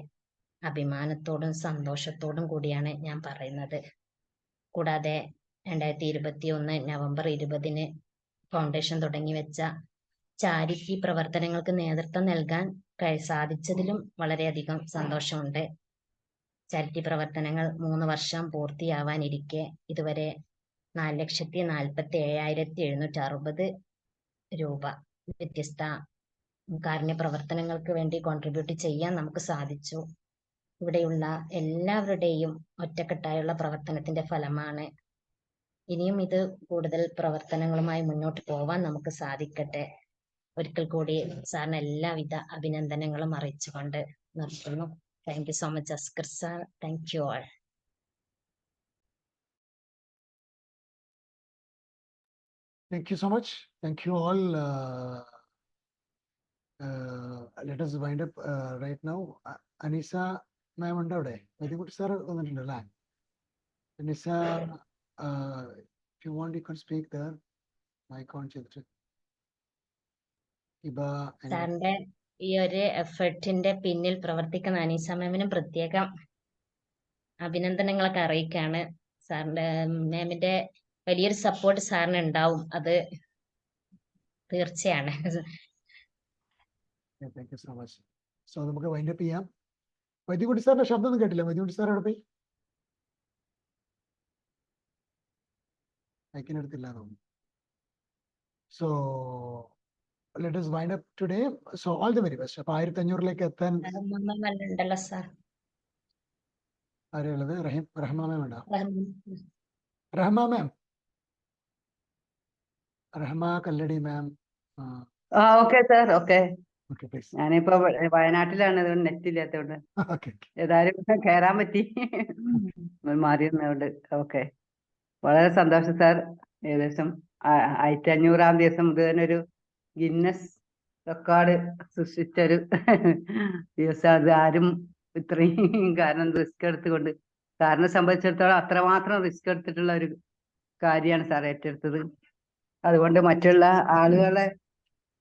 അഭിമാനത്തോടും സന്തോഷത്തോടും കൂടിയാണ് ഞാൻ പറയുന്നത്. കൂടാതെ 2021 നവംബർ 20 ഫൗണ്ടേഷൻ തുടങ്ങി വെച്ച ചാരിറ്റി പ്രവർത്തനങ്ങൾക്ക് നേതൃത്വം നൽകാൻ സാധിച്ചതിലും വളരെയധികം സന്തോഷമുണ്ട്. ചാരിറ്റി പ്രവർത്തനങ്ങൾ 3 വർഷം പൂർത്തിയാവാനിരിക്കെ ഇതുവരെ 4,47,760 രൂപ വ്യത്യസ്ത കാരുണ്യ പ്രവർത്തനങ്ങൾക്ക് വേണ്ടി കോൺട്രിബ്യൂട്ട് ചെയ്യാൻ നമുക്ക് സാധിച്ചു. ഇവിടെയുള്ള എല്ലാവരുടെയും ഒറ്റക്കെട്ടായുള്ള പ്രവർത്തനത്തിന്റെ ഫലമാണ് ഇനിയും ഇത് കൂടുതൽ പ്രവർത്തനങ്ങളുമായി മുന്നോട്ട് പോവാൻ നമുക്ക് സാധിക്കട്ടെ. ഒരിക്കൽ കൂടി സാറിന് എല്ലാവിധ അഭിനന്ദനങ്ങളും അറിയിച്ചുകൊണ്ട് നിർത്തുന്നു. Thank you so much Askar sir. Thank you all. Thank you so much. Thank you all. Let us wind up right now. Anisa ma'am ഉണ്ട് അവിടെ? Vedikutti sir വന്നിട്ടുണ്ട് അല്ലേ? Anisa, if you want, you can speak there. Mic on ചെയ്തിട്ട്. സാറിന്റെ ഈ ഒരു എഫേർട്ടിന്റെ പിന്നിൽ പ്രവർത്തിക്കുന്ന അനീസ മാമിനും പ്രത്യേകം അഭിനന്ദനങ്ങളൊക്കെ അറിയിക്കാണ്. സാറിന്റെ മാമിന്റെ വലിയൊരു സപ്പോർട്ട് സാറിന് ഉണ്ടാവും, അത് തീർച്ചയാണ്. Thank you so much. So നമുക്ക് വൈൻഡ് അപ്പ് ചെയ്യാം. വൈദ്യകുട്ടി സാറിന്റെ ശബ്ദം ഒന്നും കേട്ടില്ല. വൈദ്യകുട്ടി സാർ എവിടെ പോയി? മൈക്കിനെടുത്തില്ല തോന്നുന്നു. So let us wind up today. So all the very best. അപ്പൊ 1500 എത്താൻ ഉണ്ടല്ലോ സാർ. ആരെയുള്ളത്? റഹ്മ മാം ഉണ്ടോ? Rahma ma'am, Rahma Kalladi ma'am. Okay sir. Okay, okay please. ഞാനിപ്പോ വയനാട്ടിലാണ്, അതുകൊണ്ട് നെറ്റ് ഇല്ലാത്തതുകൊണ്ട് ഓക്കെ ഏതായാലും കയറാൻ പറ്റി, മാറി വന്നതുകൊണ്ട്. ഓക്കെ, വളരെ സന്തോഷം സാർ. ഏകദേശം 1500 ദിവസം ഇത് തന്നെ ഒരു ഗിന്നസ് റെക്കോർഡ് സൃഷ്ടിച്ചൊരു ദിവസം. അത് ആരും ഇത്രയും കാരണം റിസ്ക് എടുത്തുകൊണ്ട്, സാറിനെ സംബന്ധിച്ചിടത്തോളം അത്രമാത്രം റിസ്ക് എടുത്തിട്ടുള്ള ഒരു കാര്യമാണ് സാർ ഏറ്റെടുത്തത്. അതുകൊണ്ട് മറ്റുള്ള ആളുകളെ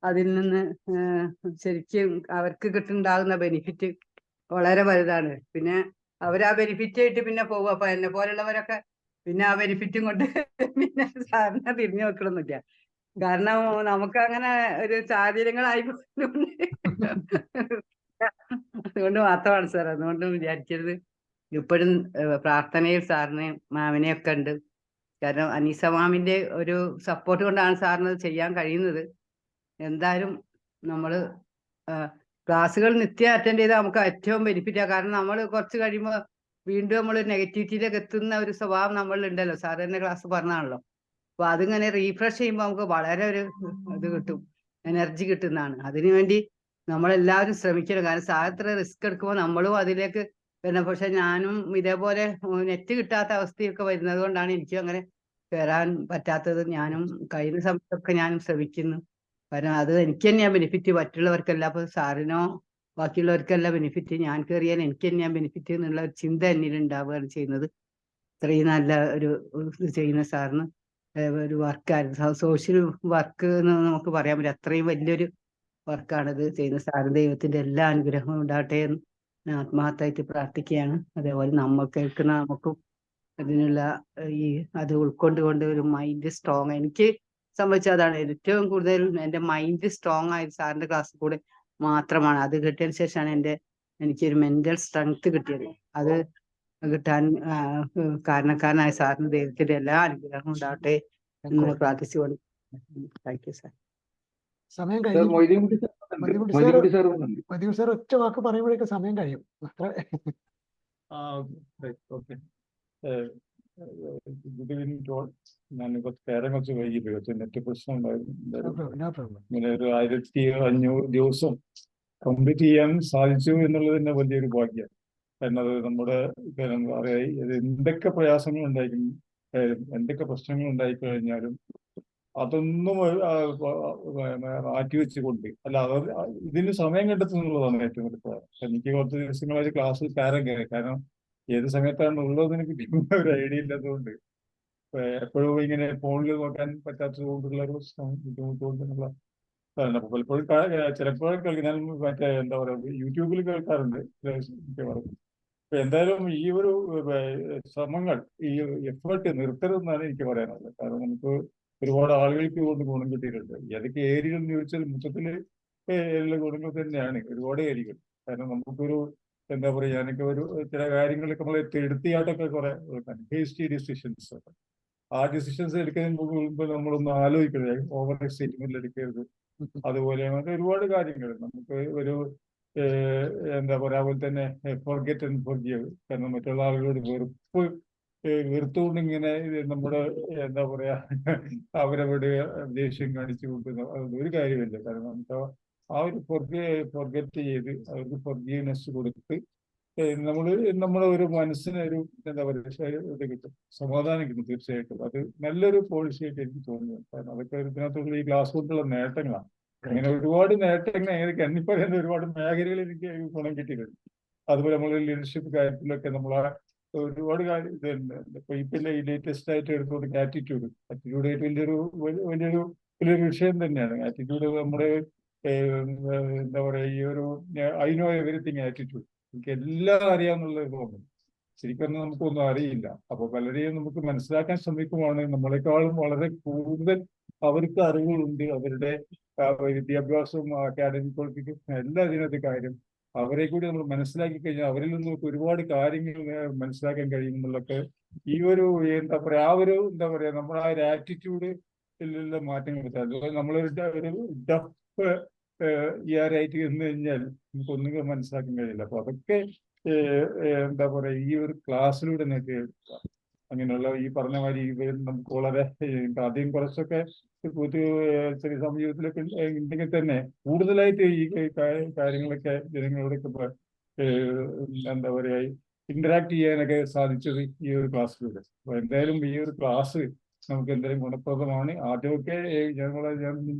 അതിൽ നിന്ന് ശരിക്കും അവർക്ക് കിട്ടുന്നുണ്ടാകുന്ന ബെനിഫിറ്റ് വളരെ വലുതാണ്. പിന്നെ അവരാ ബെനിഫിറ്റ് ആയിട്ട് പിന്നെ പോകും. അപ്പൊ എന്നെ പോലുള്ളവരൊക്കെ പിന്നെ ആ ബെനിഫിറ്റും കൊണ്ട് പിന്നെ സാറിനെ തിരിഞ്ഞു നോക്കണമെന്നില്ല. കാരണം നമുക്ക് അങ്ങനെ ഒരു സാഹചര്യങ്ങളായി അതുകൊണ്ട് മാത്രമാണ് സാർ. അതുകൊണ്ട് വിചാരിക്കരുത്. ഇപ്പോഴും പ്രാർത്ഥനയിൽ സാറിനെ മാമിനെയൊക്കെ ഉണ്ട്. കാരണം അനീസ മാമിന്റെ ഒരു സപ്പോർട്ട് കൊണ്ടാണ് സാറിന് ചെയ്യാൻ കഴിയുന്നത്. എന്തായാലും നമ്മൾ ക്ലാസ്സുകൾ നിത്യം അറ്റൻഡ് ചെയ്താൽ നമുക്ക് ഏറ്റവും ബെനിഫിറ്റാണ്. കാരണം നമ്മൾ കുറച്ച് കഴിയുമ്പോൾ വീണ്ടും നമ്മൾ നെഗറ്റിവിറ്റിയിലേക്ക് എത്തുന്ന ഒരു സ്വഭാവം നമ്മളിലുണ്ടല്ലോ. സാർ തന്നെ ക്ലാസ് പറഞ്ഞാണല്ലോ. അപ്പൊ അതിങ്ങനെ റീഫ്രഷ് ചെയ്യുമ്പോൾ നമുക്ക് വളരെ ഒരു ഇത് കിട്ടും, എനർജി കിട്ടുന്നതാണ്. അതിനുവേണ്ടി നമ്മളെല്ലാവരും ശ്രമിക്കണം. കാരണം സാർ ഇത്ര റിസ്ക് എടുക്കുമ്പോൾ നമ്മളും അതിലേക്ക് വരണം. പക്ഷെ ഞാനും ഇതേപോലെ നെറ്റ് കിട്ടാത്ത അവസ്ഥയൊക്കെ വരുന്നത് കൊണ്ടാണ് എനിക്കും അങ്ങനെ കയറാൻ പറ്റാത്തത്. ഞാനും കഴിയുന്ന സമയത്തൊക്കെ ഞാനും ശ്രമിക്കുന്നു. കാരണം അത് എനിക്ക് തന്നെയാ ബെനിഫിറ്റ്, മറ്റുള്ളവർക്കല്ല. അപ്പൊ സാറിനോ ബാക്കിയുള്ളവർക്കല്ല ബെനിഫിറ്റ്, ഞാൻ കയറിയാൽ എനിക്ക് തന്നെയാ ബെനിഫിറ്റ് എന്നുള്ള ഒരു ചിന്ത എന്നിൽ ഉണ്ടാവുകയാണ് ചെയ്യുന്നത്. ഇത്രയും നല്ല ഒരു ഇത് ചെയ്യുന്ന സാറിന് ഒരു വർക്കായിരുന്നു. സോഷ്യൽ വർക്ക് എന്ന് നമുക്ക് പറയാൻ പറ്റില്ല, അത്രയും വലിയൊരു വർക്കാണിത് ചെയ്യുന്ന സാറിന്. ദൈവത്തിന്റെ എല്ലാ അനുഗ്രഹവും ഉണ്ടാകട്ടെ എന്ന് ഞാൻ ആത്മാർത്ഥമായിട്ട് പ്രാർത്ഥിക്കുകയാണ്. അതേപോലെ നമ്മൾ കേൾക്കുന്ന നമുക്കും അതിനുള്ള ഈ അത് ഉൾക്കൊണ്ടുകൊണ്ട് ഒരു മൈൻഡ് സ്ട്രോങ്, എനിക്ക് സംബന്ധിച്ച അതാണ് ഏറ്റവും കൂടുതൽ എൻ്റെ മൈൻഡ് സ്ട്രോങ് ആയത് സാറിന്റെ ക്ലാസ്സിൽ കൂടെ മാത്രമാണ്. അത് കിട്ടിയതിന് ശേഷമാണ് എനിക്കൊരു മെന്റൽ സ്ട്രെങ്ത് കിട്ടിയത്. അത് കിട്ടാൻ കാരണക്കാരനായ സാറിന് ദൈവത്തിന്റെ എല്ലാ അനുഗ്രഹവും ഉണ്ടാവട്ടെ എന്ന് പ്രാർത്ഥിച്ചുകൊണ്ട് താങ്ക് യു സാർ. സമയം കഴിഞ്ഞു. മതിയൂർ സാർ ഒറ്റ വാക്ക് പറയുമ്പോഴേക്ക് സമയം കഴിയും. Good evening to all. ഞാൻ കുറച്ച് വൈകി പോയി, നെറ്റ് പ്രശ്നം ഉണ്ടായിരുന്നു. ഇങ്ങനെ ഒരു 1500 ദിവസം കംപ്ലീറ്റ് ചെയ്യാൻ സാധിച്ചു എന്നുള്ളത് തന്നെ വലിയൊരു ഭാഗ്യം. കാരണം അത് നമ്മുടെ എന്തൊക്കെ പ്രയാസങ്ങൾ ഉണ്ടായിരിക്കും, എന്തൊക്കെ പ്രശ്നങ്ങൾ ഉണ്ടായിക്കഴിഞ്ഞാലും അതൊന്നും മാറ്റിവെച്ചുകൊണ്ട് അല്ല, അത് ഇതിന് സമയം കണ്ടെത്തുന്നുള്ളതാണ് ഏറ്റവും വലിയ പ്രധാനം. എനിക്ക് കുറച്ച് ദിവസങ്ങളായിട്ട് ക്ലാസ്സിൽ കാരണം ഏത് സമയത്താണ് ഉള്ളതെന്ന് എനിക്ക് ഒരു ഐഡിയ ഇല്ലാത്തതുകൊണ്ട് എപ്പോഴും ഇങ്ങനെ ഫോണിൽ നോക്കാൻ പറ്റാത്തത് കൊണ്ടുള്ള ഒരു ബുദ്ധിമുട്ട് കൊണ്ടുള്ള അപ്പൊ പലപ്പോഴും ചിലപ്പോഴൊക്കെ ഞാൻ മറ്റേ എന്താ പറയുക യൂട്യൂബിൽ കേൾക്കാറുണ്ട്. അപ്പൊ എന്തായാലും ഈ ഒരു ശ്രമങ്ങൾ, ഈ എഫേർട്ട് നിർത്തരുതെന്നാണ് എനിക്ക് പറയാനുള്ളത്. കാരണം നമുക്ക് ഒരുപാട് ആളുകൾക്ക് കൊണ്ട് ഗുണം കിട്ടിയിട്ടുണ്ട്. ഏതൊക്കെ ഏരിയകൾ എന്ന് ചോദിച്ചാൽ മൊത്തത്തിൽ എല്ലാ ഗുണങ്ങൾ തന്നെയാണ്, ഒരുപാട് ഏരിയകൾ. കാരണം നമുക്കൊരു എന്താ പറയുക, ഞാനൊക്കെ ഒരു ചില കാര്യങ്ങളൊക്കെ നമ്മൾ എടുത്തിയാട്ടൊക്കെ കുറെ ഹേസ്റ്റി ഡിസിഷൻസ്, ആ ഡിസിഷൻസ് എടുക്കുന്നതിന് മുമ്പ് നമ്മളൊന്ന് ആലോചിക്കരുത്, ഓവർ സ്റ്റേറ്റ്മെന്റ് എടുക്കരുത്. അതുപോലെ ഒരുപാട് കാര്യങ്ങൾ നമുക്ക് ഒരു എന്താ പറയുക, അതുപോലെ തന്നെ ഫോർഗെറ്റ് ആൻഡ് ഫോർഗീവ്. കാരണം മറ്റുള്ള ആളുകളോട് വെറുപ്പ് വെറുത്തുകൊണ്ട് ഇങ്ങനെ നമ്മുടെ എന്താ പറയാ അവരവിടെ ദേഷ്യം കാണിച്ചു കൂട്ടുന്ന ഒരു കാര്യമില്ല. കാരണം നമുക്ക് ആ ഒരു ഫൊർഗറ്റ് ചെയ്ത് അവർക്ക് ഫൊർഗീവ്നെസ് കൊടുത്ത് നമ്മളെ ഒരു മനസ്സിന് ഒരു എന്താ പറയുക ഇത് കിട്ടും, സമാധാനം കിട്ടും. തീർച്ചയായിട്ടും അത് നല്ലൊരു പോളിസിയായിട്ട് എനിക്ക് തോന്നുന്നു. കാരണം അതൊക്കെ ഇതിനകത്തുള്ള ഈ ക്ലാസ് കൊണ്ടുള്ള നേട്ടങ്ങളാണ്. അങ്ങനെ ഒരുപാട് നേട്ടങ്ങൾ എനിക്ക് എണ്ണിപ്പറയുന്ന ഒരുപാട് മേഖലകളിൽ എനിക്ക് ഗുണം കിട്ടിയിട്ടുണ്ട്. അതുപോലെ നമ്മൾ ലീഡർഷിപ്പ് കാര്യത്തിലൊക്കെ നമ്മളെ ഒരുപാട് കാര്യം ഇതുണ്ട്. ഇപ്പൊ ഈ ലേറ്റസ്റ്റ് ആയിട്ട് എടുത്തുകൊണ്ട് ആറ്റിറ്റ്യൂഡ് ആയിട്ട് വലിയൊരു വിഷയം തന്നെയാണ്. ആറ്റിറ്റ്യൂഡ് നമ്മുടെ എന്താ പറയാ ഈ ഒരു ഐ നോ എവരിത്തിങ് ആറ്റിറ്റ്യൂഡ്, എനിക്ക് എല്ലാം അറിയാമെന്നുള്ള തോന്നുന്നു. ശരിക്കും നമുക്കൊന്നും അറിയില്ല. അപ്പൊ പലരെയും നമുക്ക് മനസ്സിലാക്കാൻ ശ്രമിക്കുവാണ്. നമ്മളെക്കാളും വളരെ കൂടുതൽ അവർക്ക് അറിവുകളുണ്ട്. അവരുടെ വിദ്യാഭ്യാസവും അക്കാഡമിക് ക്വാളിഫിക്കേഷൻ എല്ലാം അതിനകത്ത് കാര്യം. അവരെ കൂടി നമ്മൾ മനസ്സിലാക്കി കഴിഞ്ഞാൽ അവരിൽ നിന്ന് നമുക്ക് ഒരുപാട് കാര്യങ്ങൾ മനസ്സിലാക്കാൻ കഴിയും എന്നുള്ളതൊക്കെ ഈ ഒരു എന്താ പറയാ ആ ഒരു എന്താ പറയാ നമ്മുടെ ആ ഒരു ആറ്റിറ്റ്യൂഡിലുള്ള മാറ്റങ്ങൾ വരുത്താം. അതുപോലെ നമ്മളൊരു ഡഫ് ഇയറായിട്ട് എന്ന് കഴിഞ്ഞാൽ നമുക്ക് ഒന്നും മനസ്സിലാക്കാൻ കഴിയില്ല. അപ്പൊ അതൊക്കെ എന്താ പറയാ ഈ ഒരു ക്ലാസ്സിലൂടെ നിങ്ങൾക്ക് അങ്ങനെയുള്ള ഈ പറഞ്ഞ മാതിരി നമുക്ക് വളരെ ആദ്യം കുറച്ചൊക്കെ ചെറിയ സമൂഹത്തിലൊക്കെ ഉണ്ടെങ്കിൽ തന്നെ കൂടുതലായിട്ട് ഈ കാര്യങ്ങളൊക്കെ ജനങ്ങളോടൊക്കെ എന്താ പറയാ ഇന്ററാക്ട് ചെയ്യാനൊക്കെ സാധിച്ചത് ഈ ഒരു ക്ലാസ്സിലൂടെ. അപ്പൊ എന്തായാലും ഈ ഒരു ക്ലാസ് നമുക്ക് എന്തായാലും ഗുണപ്രദമാണ്. ആദ്യമൊക്കെ ഞാൻ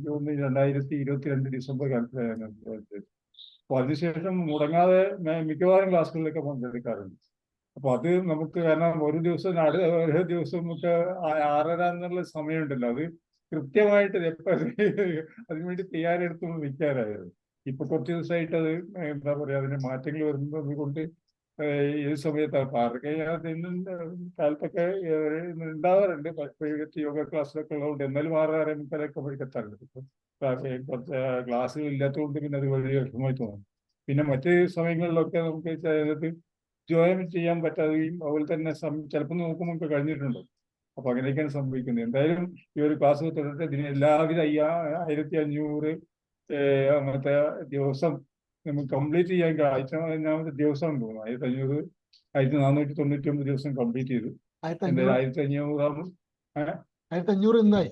തോന്നുന്നു 2022 ഡിസംബർ കാലത്തിലാണ്. അപ്പൊ അതിനുശേഷം മുടങ്ങാതെ മിക്കവാറും ക്ലാസ്സുകളിലൊക്കെ പങ്കെടുക്കാറുണ്ട്. അപ്പൊ അത് നമുക്ക് കാരണം ഒരു ദിവസം ഓരോ ദിവസം നമുക്ക് 6:30 എന്നുള്ള സമയമുണ്ടല്ലോ, അത് കൃത്യമായിട്ട് എപ്പോൾ അതിനുവേണ്ടി തയ്യാറെടുത്തൊന്ന് നിൽക്കാറായത്. ഇപ്പൊ കുറച്ച് ദിവസമായിട്ട് അത് എന്താ പറയാ അതിന് മാറ്റങ്ങൾ വരുന്നത് കൊണ്ട് ഏത് സമയത്താണ് 6:30 കാലത്തൊക്കെ ഉണ്ടാവാറുണ്ട്. പ്രൈവറ്റ് യോഗ ക്ലാസ്സിലൊക്കെ ഉള്ളതുകൊണ്ട് എന്നാലും 6:30 വഴിക്ക് എത്താറുണ്ട്. കുറച്ച് ക്ലാസ്സുകൾ ഇല്ലാത്തതുകൊണ്ട് പിന്നെ അത് വലിയ വിഷമമായി തോന്നും. പിന്നെ മറ്റ് സമയങ്ങളിലൊക്കെ നമുക്ക് അതിനകത്ത് ജോയിൻ ചെയ്യാൻ പറ്റാതെയും അതുപോലെ തന്നെ ചിലപ്പോൾ നോക്കുമ്പോൾ നമുക്ക് കഴിഞ്ഞിട്ടുണ്ടോ. അപ്പൊ അങ്ങനെയൊക്കെയാണ് സംഭവിക്കുന്നത്. എന്തായാലും ഈ ഒരു ക്ലാസ് തുടർന്ന് ഇതിന് എല്ലാവിധ 1500 അങ്ങനത്തെ ദിവസം നമുക്ക് കംപ്ലീറ്റ് ചെയ്യാൻ ആഴ്ച ദിവസം തോന്നുന്നു 1500 1499 ദിവസം കംപ്ലീറ്റ് ചെയ്തു. എന്തായാലും 1500 ഇന്നായി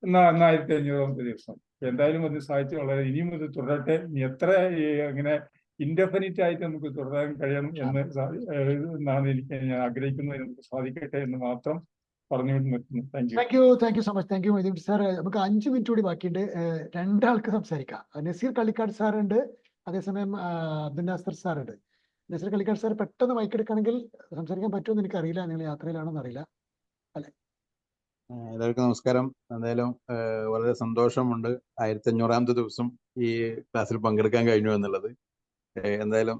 1500 ദിവസം എന്തായാലും അത് സഹായിച്ച് വളരെ ഇനിയും ഇത് തുടരട്ടെ. ഇനി എത്ര അങ്ങനെ ഇൻഡെഫിനിറ്റ് ആയിട്ട് നമുക്ക് തുടരാൻ കഴിയണം എന്നാണ് ഞാൻ ആഗ്രഹിക്കുന്നത്. നമുക്ക് സാധിക്കട്ടെ എന്ന് മാത്രം പറഞ്ഞുകൊണ്ട് നിർത്തുന്നു. Thank you so much. Thank U Moideen sir. നമുക്ക് 5 മിനിറ്റ് കൂടി ബാക്കിയുണ്ട്. രണ്ടാൾക്ക് സംസാരിക്കാം. നസീർ കള്ളിക്കാട് സാറുണ്ട്, അതേസമയം അബ്ദുൽ നാസർ സാറുണ്ട്. നസീർ കള്ളിക്കാട് സാർ പെട്ടെന്ന് മൈക്കെടുക്കുകയാണെങ്കിൽ സംസാരിക്കാൻ പറ്റുമെന്ന് എനിക്കറിയില്ല. നിങ്ങൾ യാത്രയിലാണെന്ന് അറിയില്ല അല്ലെ? എല്ലാവർക്കും നമസ്കാരം. എന്തായാലും വളരെ സന്തോഷമുണ്ട് 1500ാമത്തെ ദിവസം ഈ ക്ലാസ്സിൽ പങ്കെടുക്കാൻ കഴിഞ്ഞു എന്നുള്ളത്. എന്തായാലും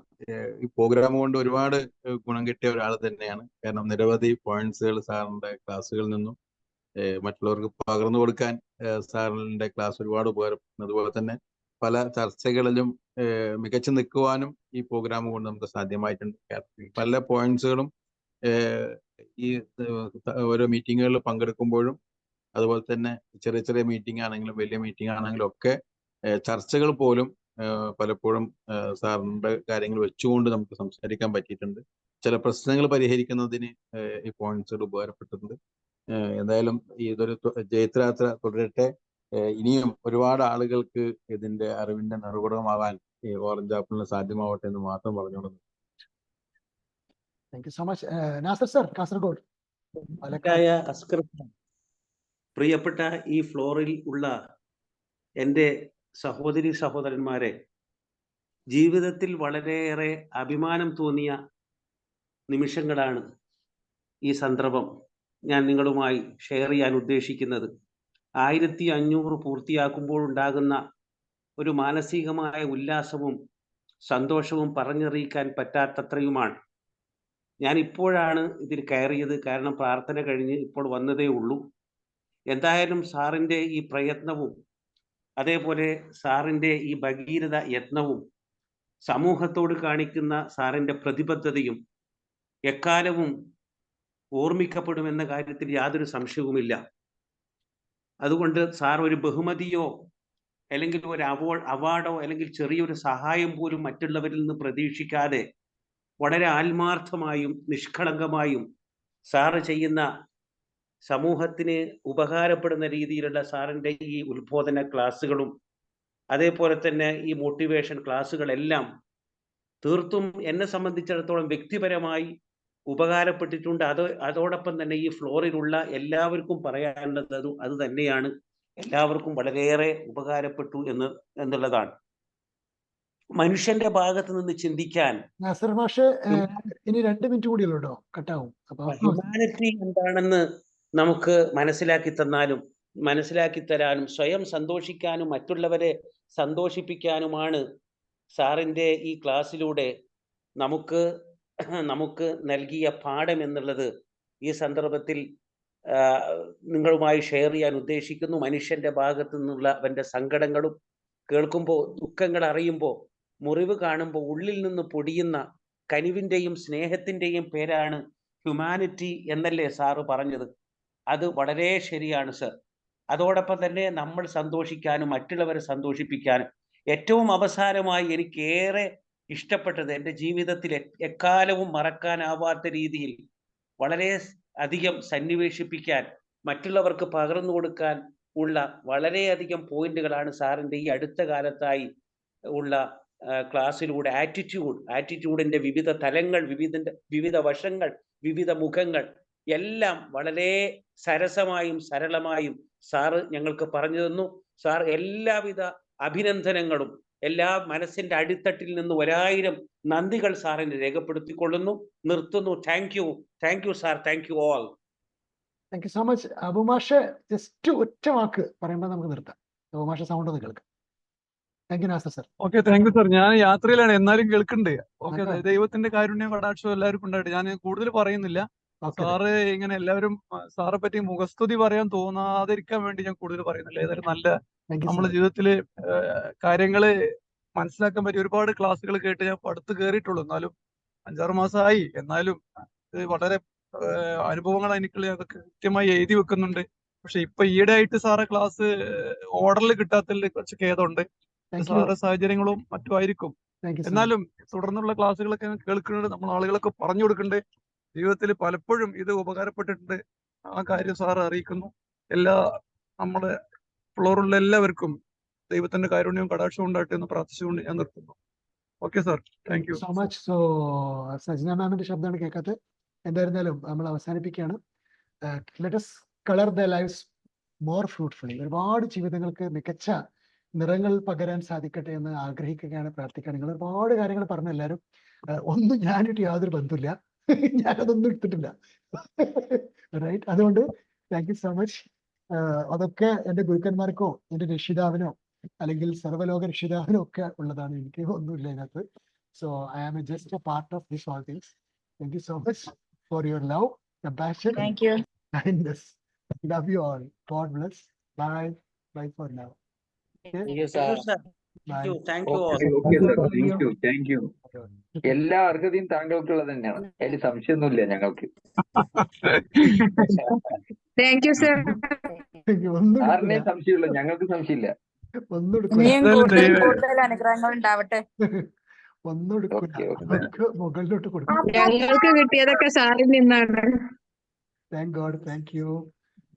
ഈ പ്രോഗ്രാം കൊണ്ട് ഒരുപാട് ഗുണം കിട്ടിയ ഒരാൾ തന്നെയാണ്. കാരണം നിരവധി പോയിന്റ്സുകൾ സാറിന്റെ ക്ലാസ്സുകളിൽ നിന്നും മറ്റുള്ളവർക്ക് പകർന്നു കൊടുക്കാൻ സാറിന്റെ ക്ലാസ് ഒരുപാട് ഉപകാരപ്പെടുന്നു. അതുപോലെ തന്നെ പല ചർച്ചകളിലും മികച്ചു നിൽക്കുവാനും ഈ പ്രോഗ്രാം കൊണ്ട് നമുക്ക് സാധ്യമായിട്ടുണ്ട്. പല പോയിന്റ്സുകളും ഈ ഓരോ മീറ്റിങ്ങുകളിൽ പങ്കെടുക്കുമ്പോഴും അതുപോലെ തന്നെ ചെറിയ ചെറിയ മീറ്റിംഗ് ആണെങ്കിലും വലിയ മീറ്റിംഗ് ആണെങ്കിലും ഒക്കെ ചർച്ചകൾ പോലും പലപ്പോഴും സാറിന്റെ കാര്യങ്ങൾ വെച്ചുകൊണ്ട് നമുക്ക് സംസാരിക്കാൻ പറ്റിയിട്ടുണ്ട്. ചില പ്രശ്നങ്ങൾ പരിഹരിക്കുന്നതിന് ഈ പോയിന്റ്സുകൾ ഉപകാരപ്പെട്ടിട്ടുണ്ട്. എന്തായാലും ഇതൊരു ജൈത്രയാത്ര തുടരട്ടെ. ഇനിയും ഒരുപാട് ആളുകൾക്ക് ഇതിന്റെ അറിവിന്റെ നിറകുടമാവാൻ ഈ ഓറഞ്ച് ആപ്പിളിന് സാധ്യമാവട്ടെ എന്ന് മാത്രം പറഞ്ഞുകൊള്ളുന്നു. Thank you so much. Nasar sir, Kasaragod. പ്രിയപ്പെട്ട ഈ ഫ്ലോറിൽ ഉള്ള എൻ്റെ സഹോദരി സഹോദരന്മാരെ, ജീവിതത്തിൽ വളരെയേറെ അഭിമാനം തോന്നിയ നിമിഷങ്ങളാണ് ഈ സന്ദർഭം ഞാൻ നിങ്ങളുമായി ഷെയർ ചെയ്യാൻ ഉദ്ദേശിക്കുന്നത്. 1500 പൂർത്തിയാക്കുമ്പോൾ ഉണ്ടാകുന്ന ഒരു മാനസികമായ ഉല്ലാസവും സന്തോഷവും പറഞ്ഞറിയിക്കാൻ പറ്റാത്തത്രയുമാണ്. ഞാൻ ഇപ്പോഴാണ് ഇതിൽ കയറിയത്, കാരണം പ്രാർത്ഥന കഴിഞ്ഞ് ഇപ്പോൾ വന്നതേ ഉള്ളൂ. എന്തായാലും സാറിൻ്റെ ഈ പ്രയത്നവും അതേപോലെ സാറിൻ്റെ ഈ ഭഗീരഥ യത്നവും സമൂഹത്തോട് കാണിക്കുന്ന സാറിൻ്റെ പ്രതിബദ്ധതയും എക്കാലവും ഓർമ്മിക്കപ്പെടുമെന്ന കാര്യത്തിൽ യാതൊരു സംശയവുമില്ല. അതുകൊണ്ട് സാർ ഒരു ബഹുമതിയോ അല്ലെങ്കിൽ ഒരു അവാർഡോ അല്ലെങ്കിൽ ചെറിയൊരു സഹായം പോലും മറ്റുള്ളവരിൽ നിന്ന് പ്രതീക്ഷിക്കാതെ വളരെ ആത്മാർത്ഥമായും നിഷ്കളങ്കമായും സാറ് ചെയ്യുന്ന സമൂഹത്തിന് ഉപകാരപ്പെടുന്ന രീതിയിലുള്ള സാറിൻ്റെ ഈ ഉത്ബോധന ക്ലാസ്സുകളും അതേപോലെ തന്നെ ഈ മോട്ടിവേഷൻ ക്ലാസ്സുകളെല്ലാം തീർത്തും എന്നെ സംബന്ധിച്ചിടത്തോളം വ്യക്തിപരമായി ഉപകാരപ്പെട്ടിട്ടുണ്ട്. അതോടൊപ്പം തന്നെ ഈ ഫ്ലോറിലുള്ള എല്ലാവർക്കും പറയാനുള്ളത് അത് തന്നെയാണ്. എല്ലാവർക്കും വളരെയേറെ ഉപകാരപ്പെട്ടു എന്നുള്ളതാണ്. മനുഷ്യന്റെ ഭാഗത്ത് നിന്ന് ചിന്തിക്കാൻ നാസർ മാഷ് ഇനി 2 മിനിറ്റ് കൂടിയല്ലോ കേട്ടോ, കട്ടാവും. അപ്പൊ ഹ്യൂമാനിറ്റി എന്താണെന്ന് നമുക്ക് മനസ്സിലാക്കി തരാനും സ്വയം സന്തോഷിക്കാനും മറ്റുള്ളവരെ സന്തോഷിപ്പിക്കാനുമാണ് സാറിൻ്റെ ഈ ക്ലാസ്സിലൂടെ നമുക്ക് നൽകിയ പാഠം എന്നുള്ളത് ഈ സന്ദർഭത്തിൽ നിങ്ങളുമായി ഷെയർ ചെയ്യാൻ ഉദ്ദേശിക്കുന്നു. മനുഷ്യന്റെ ഭാഗത്തു നിന്നുള്ള അവന്റെ സങ്കടങ്ങളും കേൾക്കുമ്പോൾ, ദുഃഖങ്ങൾ അറിയുമ്പോൾ, മുറിവ് കാണുമ്പോൾ ഉള്ളിൽ നിന്ന് പൊടിയുന്ന കനിവിന്റെയും സ്നേഹത്തിന്റെയും പേരാണ് ഹ്യൂമാനിറ്റി എന്നല്ലേ സാറ് പറഞ്ഞത്. അത് വളരെ ശരിയാണ് സർ. അതോടൊപ്പം തന്നെ നമ്മൾ സന്തോഷിക്കാനും മറ്റുള്ളവരെ സന്തോഷിപ്പിക്കാനും ഏറ്റവും അവസാനമായി എനിക്കേറെ ഇഷ്ടപ്പെട്ടത്, എൻ്റെ ജീവിതത്തിൽ എക്കാലവും മറക്കാനാവാത്ത രീതിയിൽ വളരെ അധികം സന്നിവേശിപ്പിക്കാൻ, മറ്റുള്ളവർക്ക് പകർന്നു കൊടുക്കാൻ ഉള്ള വളരെയധികം പോയിന്റുകളാണ് സാറിൻ്റെ ഈ അടുത്ത കാലത്തായി ഉള്ള ക്ലാസ്സിലൂടെ ആറ്റിറ്റ്യൂഡിന്റെ വിവിധ തലങ്ങൾ, വിവിധ വശങ്ങൾ, വിവിധ മുഖങ്ങൾ എല്ലാം വളരെ സരസമായും സരളമായും സാറ് ഞങ്ങൾക്ക് പറഞ്ഞു തന്നു. സാർ എല്ലാവിധ അഭിനന്ദനങ്ങളും എല്ലാ മനസ്സിന്റെ അടിത്തട്ടിൽ നിന്ന് 1000 നന്ദികൾ സാറിന് രേഖപ്പെടുത്തിക്കൊള്ളുന്നു. നിർത്തുന്നു. Thank you sir. Thank you all. Thank you so much. അബുമാഷ് ജസ്റ്റ് ഒറ്റ വാക്ക് പറയുമ്പോൾ നമുക്ക് നിർത്താം. അബുമാഷ സൗണ്ട് ഒന്ന് കേൾക്കാം. Thank you Nasar sir. Okay, thank you sir. ഞാൻ യാത്രയിലാണ്, എന്നാലും കേൾക്കുന്നുണ്ട്. ഓക്കെ, ദൈവത്തിന്റെ കാരുണ്യം കടാക്ഷവും എല്ലാവർക്കും ഉണ്ടായിട്ട് ഞാൻ കൂടുതൽ പറയുന്നില്ല. സാറ് ഇങ്ങനെ എല്ലാവരും സാറെ പറ്റി മുഖസ്തുതി പറയാൻ തോന്നാതിരിക്കാൻ വേണ്ടി ഞാൻ കൂടുതൽ പറയുന്നില്ല. ഏതായാലും നല്ല നമ്മുടെ ജീവിതത്തില് കാര്യങ്ങള് മനസ്സിലാക്കാൻ പറ്റിയ ഒരുപാട് ക്ലാസ്സുകൾ കേട്ട് ഞാൻ അടുത്ത് കയറിയിട്ടുള്ളൂ. എന്നാലും 5-6 മാസമായി. എന്നാലും ഇത് വളരെ അനുഭവങ്ങൾ എനിക്കുള്ള അതൊക്കെ കൃത്യമായി എഴുതി വെക്കുന്നുണ്ട്. പക്ഷെ ഇപ്പൊ ഈയിടെ ആയിട്ട് സാറെ ക്ലാസ് ഓർഡറിൽ കിട്ടാത്തതിൽ കുറച്ച് ഖേദമുണ്ട്. സാറെ സാഹചര്യങ്ങളും മറ്റും ആയിരിക്കും. എന്നാലും തുടർന്നുള്ള ക്ലാസ്സുകളൊക്കെ കേൾക്കുന്നുണ്ട്. നമ്മൾ ആളുകളൊക്കെ പറഞ്ഞു കൊടുക്കുന്നുണ്ട്. ജീവിതത്തിൽ പലപ്പോഴും ഇത് ഉപകാരപ്പെട്ടിട്ടുണ്ട്. ആ കാര്യം സാറ് അറിയിക്കുന്നു. നമ്മുടെ ഫ്ലോറിലുള്ള എല്ലാവർക്കും ദൈവത്തിന്റെ കാരുണ്യവും കടാക്ഷവും ഉണ്ടാകട്ടെ എന്ന് പ്രാർത്ഥിച്ചുകൊണ്ട് ഞാൻ നിർത്തുന്നു. Okay sir, thank you so much. So Sajna മാമിന്റെ ശബ്ദമാണ് കേൾക്കാത്തത്. എന്തായിരുന്നാലും നമ്മൾ അവസാനിപ്പിക്കുകയാണ്. Let us colour the lives more fruitfully. ഒരുപാട് ജീവിതങ്ങൾക്ക് മികച്ച നിറങ്ങൾ പകരാൻ സാധിക്കട്ടെ എന്ന് ആഗ്രഹിക്കുകയാണ്, പ്രാർത്ഥിക്കുകയാണ്. നിങ്ങൾ ഒരുപാട് കാര്യങ്ങൾ പറഞ്ഞു എല്ലാവരും. ഒന്നും ഞാനിട്ട് യാതൊരു ബന്ധമില്ല, ഞാനതൊന്നും എടുത്തിട്ടില്ല. റൈറ്റ്. അതുകൊണ്ട് താങ്ക് യു സോ മച്ച്. അതൊക്കെ എൻ്റെ ഗുരുക്കന്മാർക്കോ എൻ്റെ രക്ഷിതാവിനോ അല്ലെങ്കിൽ സർവ്വലോക രക്ഷിതാവിനോ ഒക്കെ ഉള്ളതാണ്. എനിക്ക് ഒന്നുമില്ല ഇതിനകത്ത്. So I am just a part of this all things. Thank you so much for your love, compassion, kindness. Love you all. God bless. Bye. Bye for now. Thank you, sir. Bye. Thank you all. Okay sir. Thank U. എല്ലാ അർഹതയും താങ്കൾക്കുള്ളത് തന്നെയാണ്, അതിൽ സംശയമൊന്നുമില്ല ഞങ്ങൾക്ക്. Thank you sir. സാറിനെ സംശയമുള്ളൂ, ഞങ്ങൾക്ക് സംശയമില്ല. ഒന്നും കൂടുതൽ അനുഗ്രഹങ്ങൾ ഉണ്ടാവട്ടെ. ഒന്നും എടുക്കില്ല, മുകളിലോട്ട് കൊടുക്കും. ഞങ്ങൾക്ക് കിട്ടിയതൊക്കെ സാറിൽ നിന്നാണ്. Thank god. Thank you.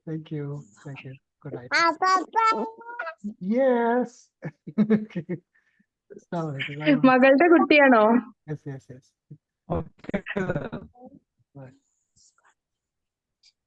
Thank you. Thank you. Good night. Yes. മകളുടെ കുട്ടിയാണോ? Yes yes yes. ഓക്കെ.